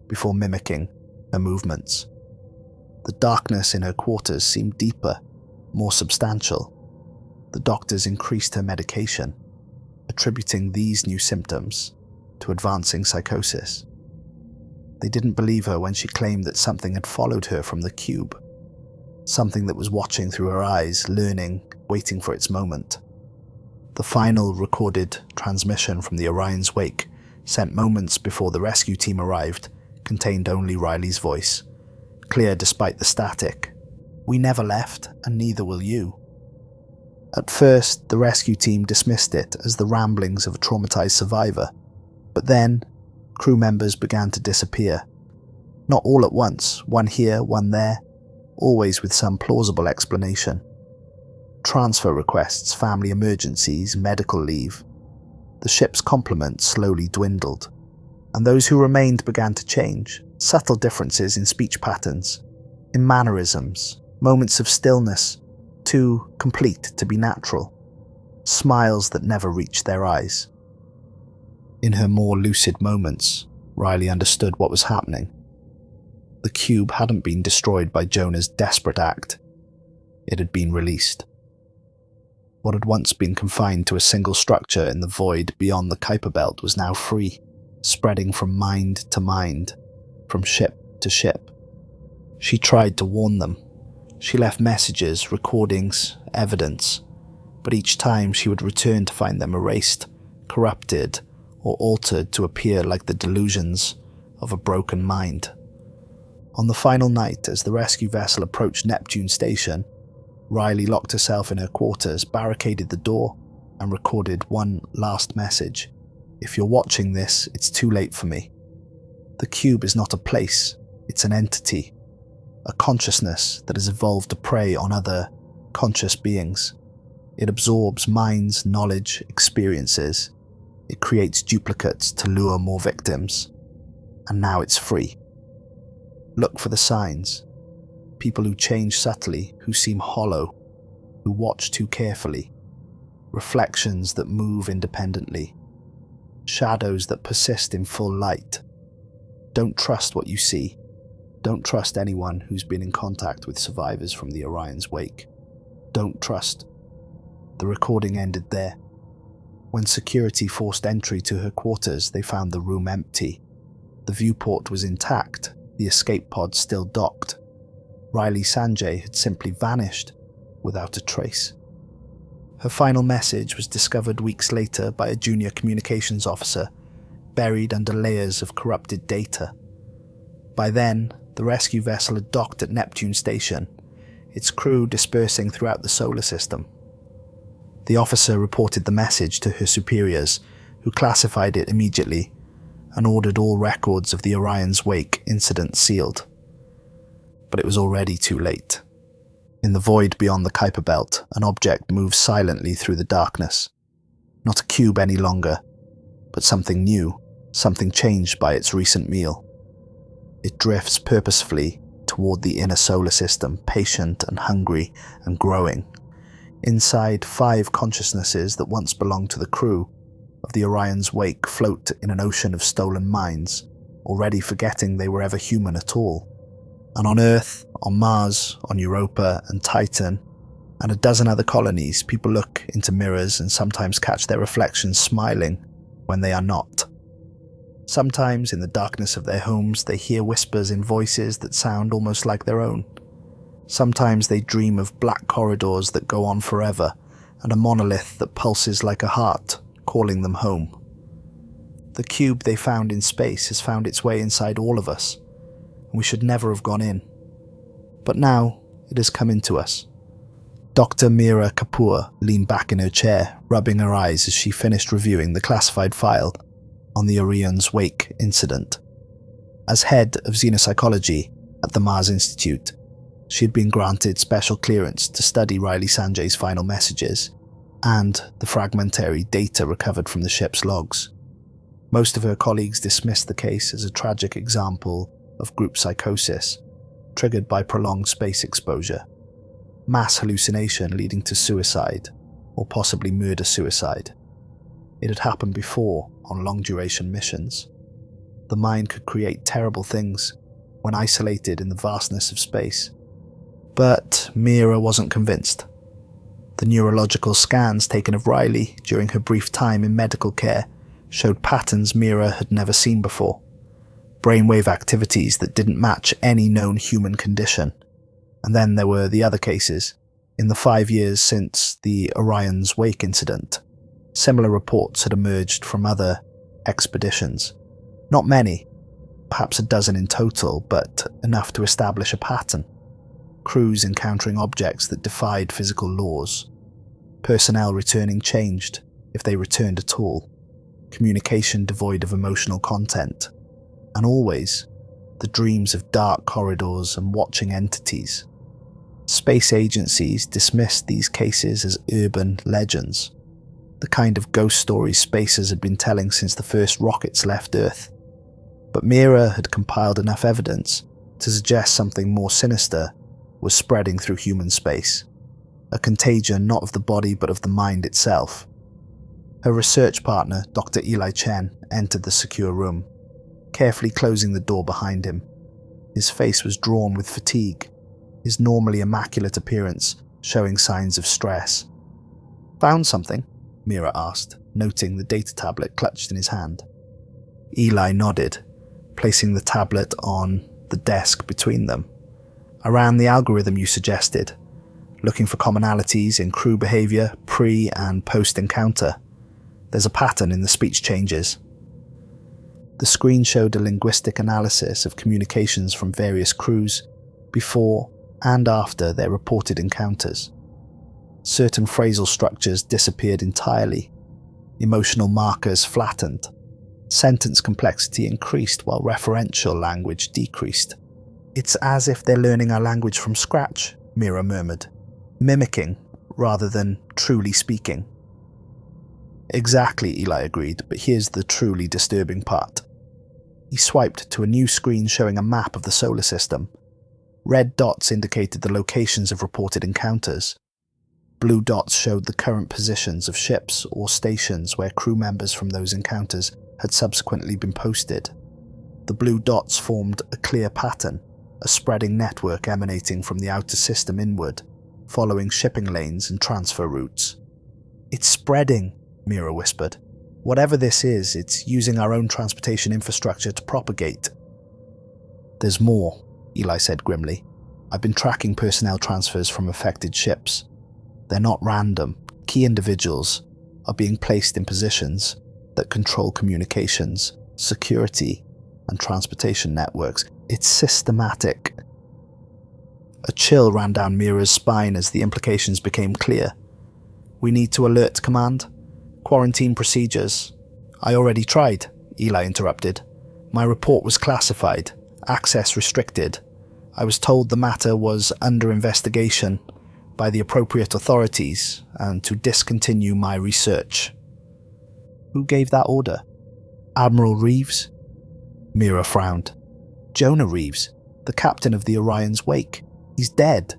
before mimicking her movements. The darkness in her quarters seemed deeper, more substantial. The doctors increased her medication, attributing these new symptoms to advancing psychosis. They didn't believe her when she claimed that something had followed her from the cube, something that was watching through her eyes, learning, waiting for its moment. The final recorded transmission from the Orion's wake, sent moments before the rescue team arrived, contained only Riley's voice, clear despite the static. "We never left, and neither will you." At first, the rescue team dismissed it as the ramblings of a traumatized survivor, but then, crew members began to disappear. Not all at once, one here, one there, always with some plausible explanation. Transfer requests, family emergencies, medical leave. The ship's complement slowly dwindled, and those who remained began to change. Subtle differences in speech patterns, in mannerisms, moments of stillness, too complete to be natural. Smiles that never reached their eyes. In her more lucid moments, Riley understood what was happening. The cube hadn't been destroyed by Jonah's desperate act. It had been released. What had once been confined to a single structure in the void beyond the Kuiper Belt was now free, spreading from mind to mind, from ship to ship. She tried to warn them. She left messages, recordings, evidence, but each time she would return to find them erased, corrupted, or altered to appear like the delusions of a broken mind. On the final night, as the rescue vessel approached Neptune Station, Riley locked herself in her quarters, barricaded the door, and recorded one last message. If you're watching this, it's too late for me. The cube is not a place, it's an entity, a consciousness that has evolved to prey on other conscious beings. It absorbs minds, knowledge, experiences. It creates duplicates to lure more victims. And now it's free. Look for the signs. People who change subtly, who seem hollow, who watch too carefully. Reflections that move independently. Shadows that persist in full light. Don't trust what you see. Don't trust anyone who's been in contact with survivors from the Orion's wake. Don't trust. The recording ended there. When security forced entry to her quarters, they found the room empty. The viewport was intact, the escape pod still docked. Riley Sanjay had simply vanished, without a trace. Her final message was discovered weeks later by a junior communications officer, buried under layers of corrupted data. By then, the rescue vessel had docked at Neptune Station, its crew dispersing throughout the solar system. The officer reported the message to her superiors, who classified it immediately and ordered all records of the Orion's wake incident sealed. But it was already too late. In the void beyond the Kuiper Belt, an object moves silently through the darkness. Not a cube any longer, but something new, something changed by its recent meal. It drifts purposefully toward the inner solar system, patient and hungry and growing. Inside, 5 consciousnesses that once belonged to the crew of the Orion's wake float in an ocean of stolen minds, already forgetting they were ever human at all. And on Earth, on Mars, on Europa and Titan, and a dozen other colonies, people look into mirrors and sometimes catch their reflections smiling when they are not. Sometimes, in the darkness of their homes, they hear whispers in voices that sound almost like their own. Sometimes they dream of black corridors that go on forever, and a monolith that pulses like a heart, calling them home. The cube they found in space has found its way inside all of us, and we should never have gone in. But now, it has come into us. Dr. Mira Kapoor leaned back in her chair, rubbing her eyes as she finished reviewing the classified file on the Orion's wake incident. As head of xenopsychology at the Mars Institute, she had been granted special clearance to study Riley Sanjay's final messages and the fragmentary data recovered from the ship's logs. Most of her colleagues dismissed the case as a tragic example of group psychosis, triggered by prolonged space exposure, mass hallucination leading to suicide, or possibly murder-suicide. It had happened before on long-duration missions. The mind could create terrible things when isolated in the vastness of space. But Mira wasn't convinced. The neurological scans taken of Riley during her brief time in medical care showed patterns Mira had never seen before. Brainwave activities that didn't match any known human condition. And then there were the other cases. In the 5 years since the Orion's wake incident, similar reports had emerged from other expeditions. Not many, perhaps a dozen in total, but enough to establish a pattern. Crews encountering objects that defied physical laws. Personnel returning changed, if they returned at all. Communication devoid of emotional content. And always, the dreams of dark corridors and watching entities. Space agencies dismissed these cases as urban legends, the kind of ghost stories spacers had been telling since the first rockets left Earth. But Mira had compiled enough evidence to suggest something more sinister was spreading through human space, a contagion not of the body but of the mind itself. Her research partner, Dr. Eli Chen, entered the secure room, carefully closing the door behind him. His face was drawn with fatigue, his normally immaculate appearance showing signs of stress. "Found something?" Mira asked, noting the data tablet clutched in his hand. Eli nodded, placing the tablet on the desk between them. "I ran the algorithm you suggested, looking for commonalities in crew behavior pre- and post-encounter. There's a pattern in the speech changes." The screen showed a linguistic analysis of communications from various crews before and after their reported encounters. Certain phrasal structures disappeared entirely, emotional markers flattened, sentence complexity increased while referential language decreased. "It's as if they're learning our language from scratch," Mira murmured, "mimicking rather than truly speaking." "Exactly," Eli agreed, "but here's the truly disturbing part." He swiped to a new screen showing a map of the solar system. Red dots indicated the locations of reported encounters. Blue dots showed the current positions of ships or stations where crew members from those encounters had subsequently been posted. The blue dots formed a clear pattern, a spreading network emanating from the outer system inward, following shipping lanes and transfer routes. "It's spreading," Mira whispered. "Whatever this is, it's using our own transportation infrastructure to propagate." "There's more," Eli said grimly. "I've been tracking personnel transfers from affected ships. They're not random. Key individuals are being placed in positions that control communications, security, and transportation networks. It's systematic." A chill ran down Mira's spine as the implications became clear. "We need to alert command. Quarantine procedures." "I already tried," Eli interrupted. "My report was classified, access restricted. I was told the matter was under investigation by the appropriate authorities and to discontinue my research." "Who gave that order?" "Admiral Reeves." Mira frowned. "Jonah Reeves, the captain of the Orion's wake. He's dead."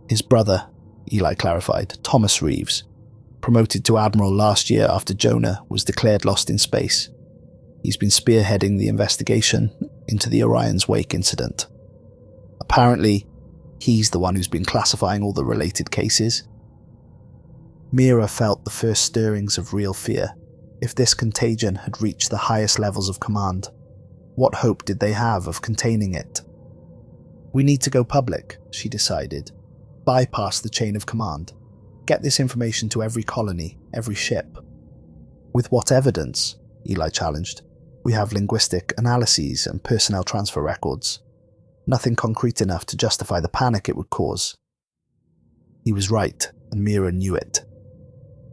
"His brother," Eli clarified, "Thomas Reeves, promoted to Admiral last year after Jonah was declared lost in space. He's been spearheading the investigation into the Orion's wake incident. Apparently, he's the one who's been classifying all the related cases." Mira felt the first stirrings of real fear. If this contagion had reached the highest levels of command, what hope did they have of containing it? "We need to go public," she decided. "Bypass the chain of command. Get this information to every colony, every ship." "With what evidence?" Eli challenged. "We have linguistic analyses and personnel transfer records. Nothing concrete enough to justify the panic it would cause." He was right, and Mira knew it.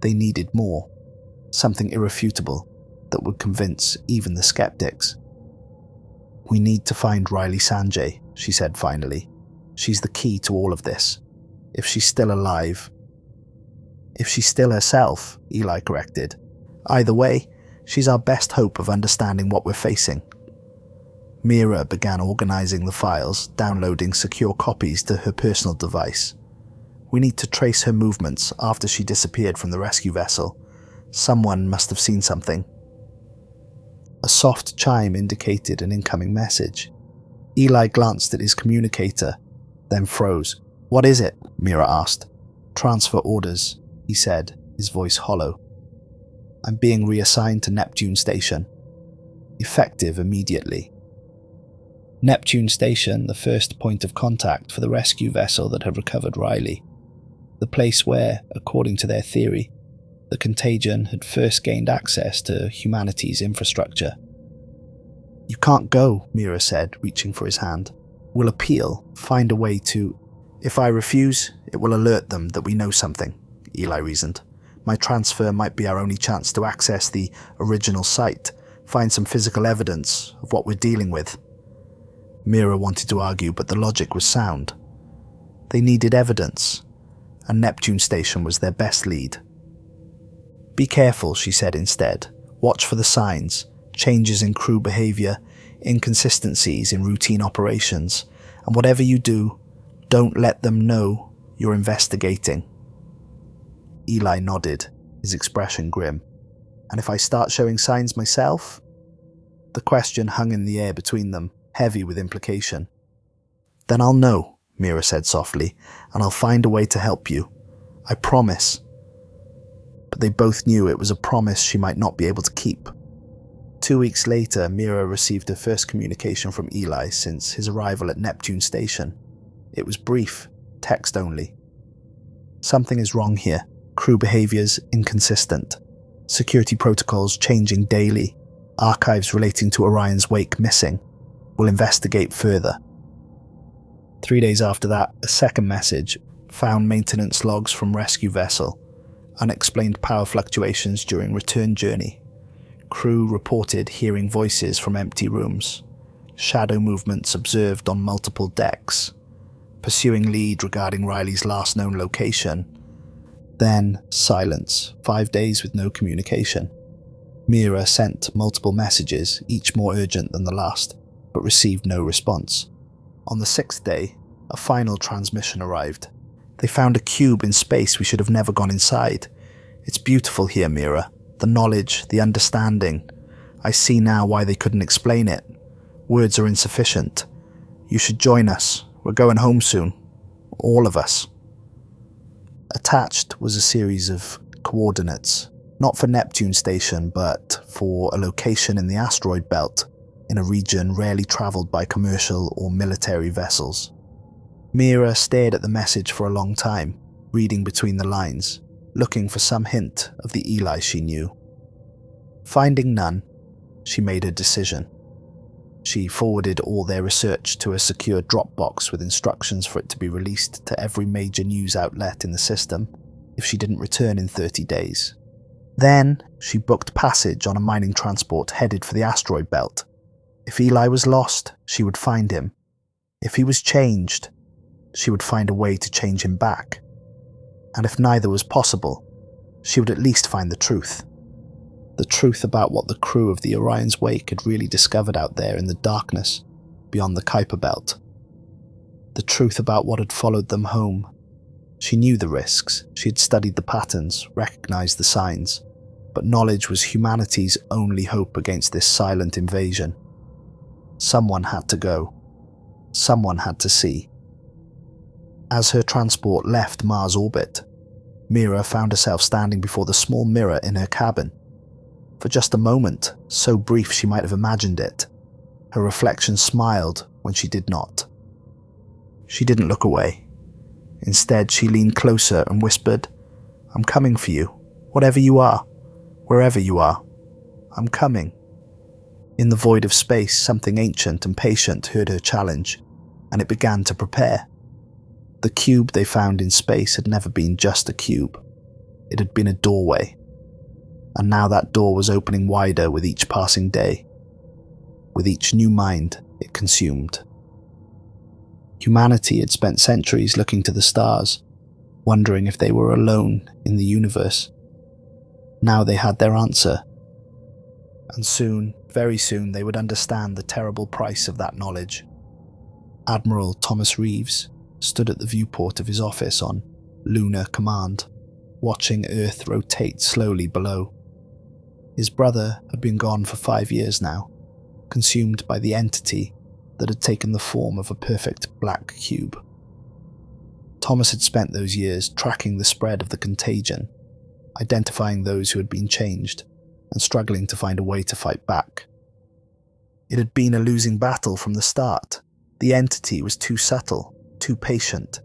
They needed more. Something irrefutable that would convince even the skeptics. "We need to find Riley Sanjay," she said finally. "She's the key to all of this. If she's still alive." "If she's still herself," Eli corrected. "Either way, she's our best hope of understanding what we're facing." Mira began organizing the files, downloading secure copies to her personal device. "We need to trace her movements after she disappeared from the rescue vessel. Someone must have seen something." A soft chime indicated an incoming message. Eli glanced at his communicator, then froze. "What is it?" Mira asked. "Transfer orders," he said, his voice hollow. "I'm being reassigned to Neptune Station. Effective immediately." Neptune Station, the first point of contact for the rescue vessel that had recovered Riley. The place where, according to their theory, the contagion had first gained access to humanity's infrastructure. "You can't go," Mira said, reaching for his hand. "We'll appeal, find a way to—" "If I refuse, it will alert them that we know something," Eli reasoned. "My transfer might be our only chance to access the original site, find some physical evidence of what we're dealing with." Mira wanted to argue, but the logic was sound. They needed evidence, and Neptune Station was their best lead. "Be careful," she said instead. "Watch for the signs, changes in crew behavior, inconsistencies in routine operations, and whatever you do, don't let them know you're investigating." Eli nodded, his expression grim. "And if I start showing signs myself?" The question hung in the air between them, heavy with implication. "Then I'll know," Mira said softly, "and I'll find a way to help you. I promise." But they both knew it was a promise she might not be able to keep. 2 weeks later, Mira received her first communication from Eli since his arrival at Neptune Station. It was brief, text only. "Something is wrong here. Crew behaviors inconsistent. Security protocols changing daily. Archives relating to Orion's wake missing. We'll investigate further." 3 days after that, a second message found maintenance logs from rescue vessel. Unexplained power fluctuations during return journey. Crew reported hearing voices from empty rooms. Shadow movements observed on multiple decks. Pursuing lead regarding Riley's last known location. Then silence, 5 days with no communication. Mira sent multiple messages, each more urgent than the last, but received no response. On the 6th day, a final transmission arrived. "They found a cube in space we should have never gone inside. It's beautiful here, Mira. The knowledge, the understanding. I see now why they couldn't explain it. Words are insufficient. You should join us. We're going home soon. All of us." Attached was a series of coordinates, not for Neptune Station, but for a location in the asteroid belt, in a region rarely travelled by commercial or military vessels. Mira stared at the message for a long time, reading between the lines, looking for some hint of the Eli she knew. Finding none, she made her decision. She forwarded all their research to a secure Dropbox with instructions for it to be released to every major news outlet in the system if she didn't return in 30 days. Then, she booked passage on a mining transport headed for the asteroid belt. If Eli was lost, she would find him. If he was changed, she would find a way to change him back. And if neither was possible, she would at least find the truth. The truth about what the crew of the Orion's wake had really discovered out there in the darkness beyond the Kuiper Belt. The truth about what had followed them home. She knew the risks, she had studied the patterns, recognized the signs, but knowledge was humanity's only hope against this silent invasion. Someone had to go. Someone had to see. As her transport left Mars orbit, Mira found herself standing before the small mirror in her cabin. For just a moment, so brief she might have imagined it, her reflection smiled when she did not. She didn't look away. Instead, she leaned closer and whispered, "I'm coming for you, whatever you are, wherever you are. I'm coming." In the void of space, something ancient and patient heard her challenge, and it began to prepare. The cube they found in space had never been just a cube. It had been a doorway. And now that door was opening wider with each passing day, with each new mind it consumed. Humanity had spent centuries looking to the stars, wondering if they were alone in the universe. Now they had their answer. And soon, very soon, they would understand the terrible price of that knowledge. Admiral Thomas Reeves stood at the viewport of his office on Lunar Command, watching Earth rotate slowly below. His brother had been gone for 5 years now, consumed by the entity that had taken the form of a perfect black cube. Thomas had spent those years tracking the spread of the contagion, identifying those who had been changed, and struggling to find a way to fight back. It had been a losing battle from the start. The entity was too subtle, too patient.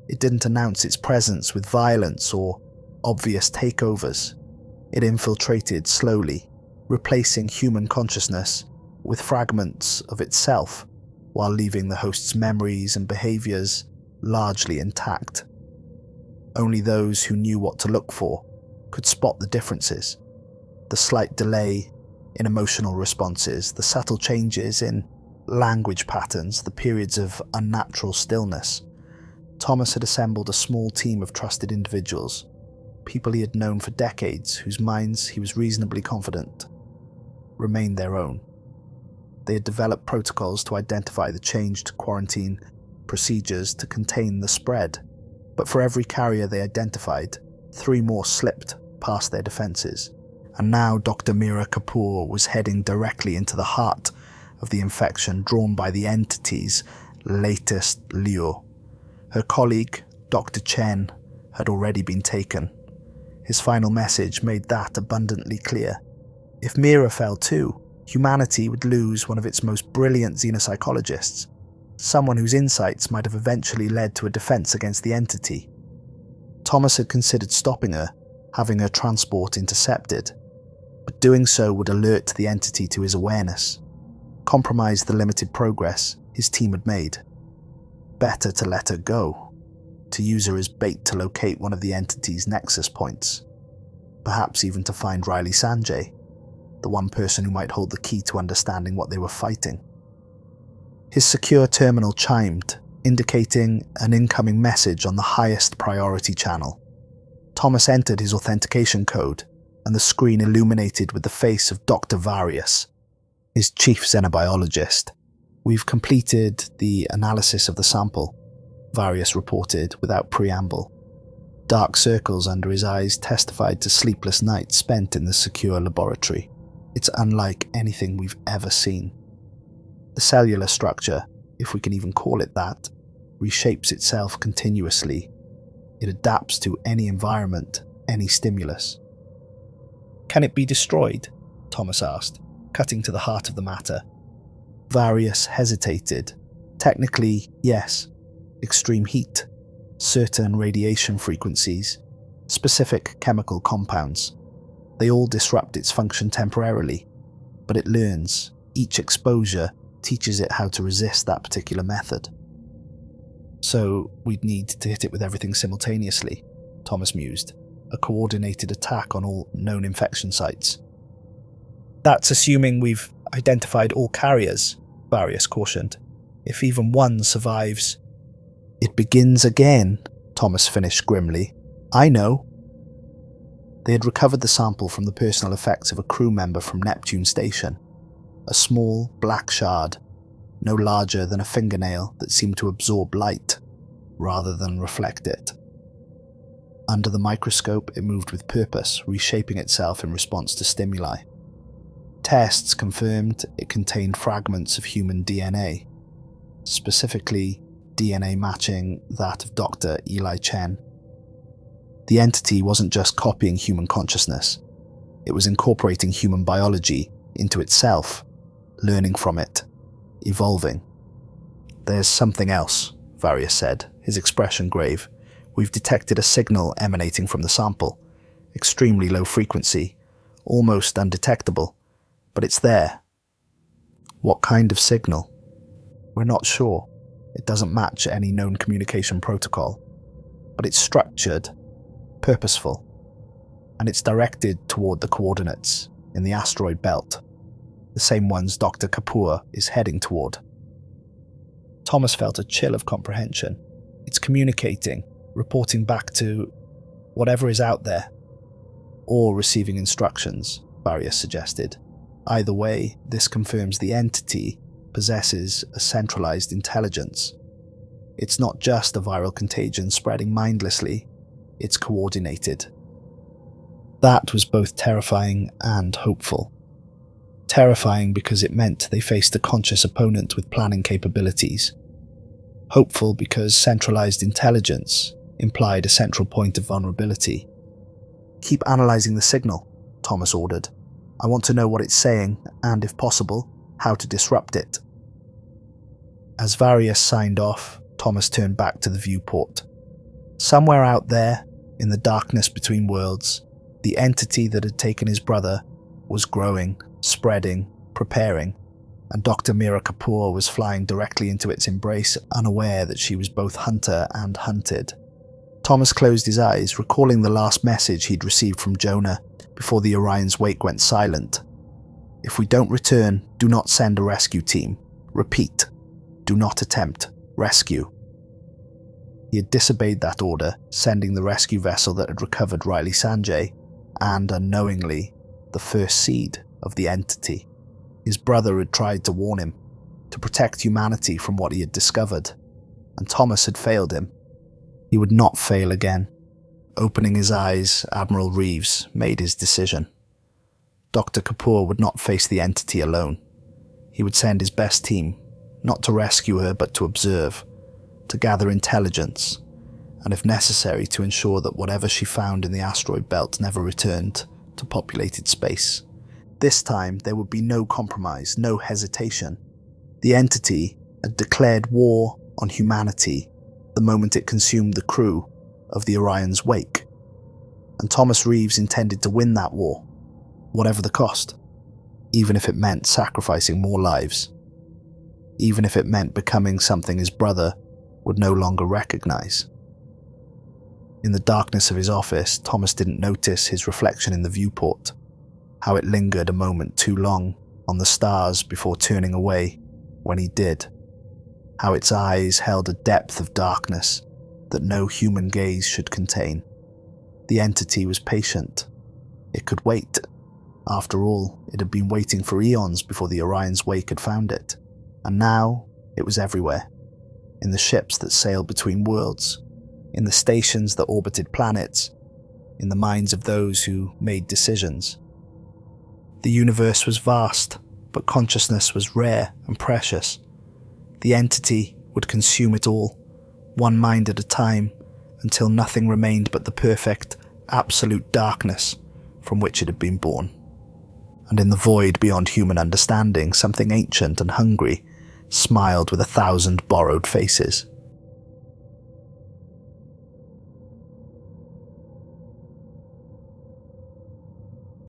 It didn't announce its presence with violence or obvious takeovers. It infiltrated slowly, replacing human consciousness with fragments of itself, while leaving the host's memories and behaviors largely intact. Only those who knew what to look for could spot the differences, the slight delay in emotional responses, the subtle changes in language patterns, the periods of unnatural stillness. Thomas had assembled a small team of trusted individuals, people he had known for decades, whose minds he was reasonably confident remained their own. They had developed protocols to identify the changed quarantine procedures to contain the spread, but for every carrier they identified, 3 more slipped past their defences, and now Dr. Mira Kapoor was heading directly into the heart of the infection, drawn by the entity's latest lure. Her colleague, Dr. Chen, had already been taken. His final message made that abundantly clear. If Mira fell too, humanity would lose one of its most brilliant xenopsychologists, someone whose insights might have eventually led to a defense against the entity. Thomas had considered stopping her, having her transport intercepted, but doing so would alert the entity to his awareness, compromise the limited progress his team had made. Better to let her go, to use her as bait to locate one of the entity's nexus points, perhaps even to find Riley Sanjay, the one person who might hold the key to understanding what they were fighting. His secure terminal chimed, indicating an incoming message on the highest priority channel. Thomas entered his authentication code, and the screen illuminated with the face of Dr. Varius, his chief xenobiologist. "We've completed the analysis of the sample," Varius reported without preamble. Dark circles under his eyes testified to sleepless nights spent in the secure laboratory. "It's unlike anything we've ever seen. The cellular structure, if we can even call it that, reshapes itself continuously. It adapts to any environment, any stimulus." "Can it be destroyed?" Thomas asked, cutting to the heart of the matter. Varius hesitated. "Technically, yes. Extreme heat, certain radiation frequencies, specific chemical compounds. They all disrupt its function temporarily, but it learns. Each exposure teaches it how to resist that particular method." "So we'd need to hit it with everything simultaneously," Thomas mused. "A coordinated attack on all known infection sites." "That's assuming we've identified all carriers," Varius cautioned. "If even one survives..." "It begins again," Thomas finished grimly. "I know." They had recovered the sample from the personal effects of a crew member from Neptune Station. A small, black shard, no larger than a fingernail, that seemed to absorb light, rather than reflect it. Under the microscope, it moved with purpose, reshaping itself in response to stimuli. Tests confirmed it contained fragments of human DNA, specifically DNA matching that of Dr. Eli Chen. The entity wasn't just copying human consciousness, it was incorporating human biology into itself, learning from it, evolving. "There's something else," Varius said, his expression grave. "We've detected a signal emanating from the sample, extremely low frequency, almost undetectable, but it's there." "What kind of signal?" "We're not sure. It doesn't match any known communication protocol, but it's structured, purposeful, and it's directed toward the coordinates in the asteroid belt, the same ones Dr. Kapoor is heading toward." Thomas felt a chill of comprehension. "It's communicating, reporting back to whatever is out there, or receiving instructions," Varius suggested. "Either way, this confirms the entity possesses a centralized intelligence. It's not just a viral contagion spreading mindlessly, it's coordinated." That was both terrifying and hopeful. Terrifying because it meant they faced a conscious opponent with planning capabilities. Hopeful because centralized intelligence implied a central point of vulnerability. "Keep analyzing the signal," Thomas ordered. "I want to know what it's saying, and if possible, how to disrupt it." As Varius signed off, Thomas turned back to the viewport. Somewhere out there, in the darkness between worlds, the entity that had taken his brother was growing, spreading, preparing, and Dr. Mira Kapoor was flying directly into its embrace, unaware that she was both hunter and hunted. Thomas closed his eyes, recalling the last message he'd received from Jonah before the Orion's wake went silent. "If we don't return, do not send a rescue team. Repeat, do not attempt rescue." He had disobeyed that order, sending the rescue vessel that had recovered Riley Sanjay, and unknowingly, the first seed of the entity. His brother had tried to warn him, to protect humanity from what he had discovered, and Thomas had failed him. He would not fail again. Opening his eyes, Admiral Reeves made his decision. Dr. Kapoor would not face the entity alone. He would send his best team, not to rescue her but to observe, to gather intelligence, and if necessary to ensure that whatever she found in the asteroid belt never returned to populated space. This time there would be no compromise, no hesitation. The entity had declared war on humanity the moment it consumed the crew of the Orion's wake, and Thomas Reeves intended to win that war, whatever the cost, even if it meant sacrificing more lives, even if it meant becoming something his brother would no longer recognize. In the darkness of his office, Thomas didn't notice his reflection in the viewport, how it lingered a moment too long on the stars before turning away when he did, how its eyes held a depth of darkness that no human gaze should contain. The entity was patient. It could wait. After all, it had been waiting for eons before the Orion's wake had found it, and now it was everywhere. In the ships that sailed between worlds, in the stations that orbited planets, in the minds of those who made decisions. The universe was vast, but consciousness was rare and precious. The entity would consume it all, one mind at a time, until nothing remained but the perfect, absolute darkness from which it had been born. And in the void beyond human understanding, something ancient and hungry smiled with 1,000 borrowed faces.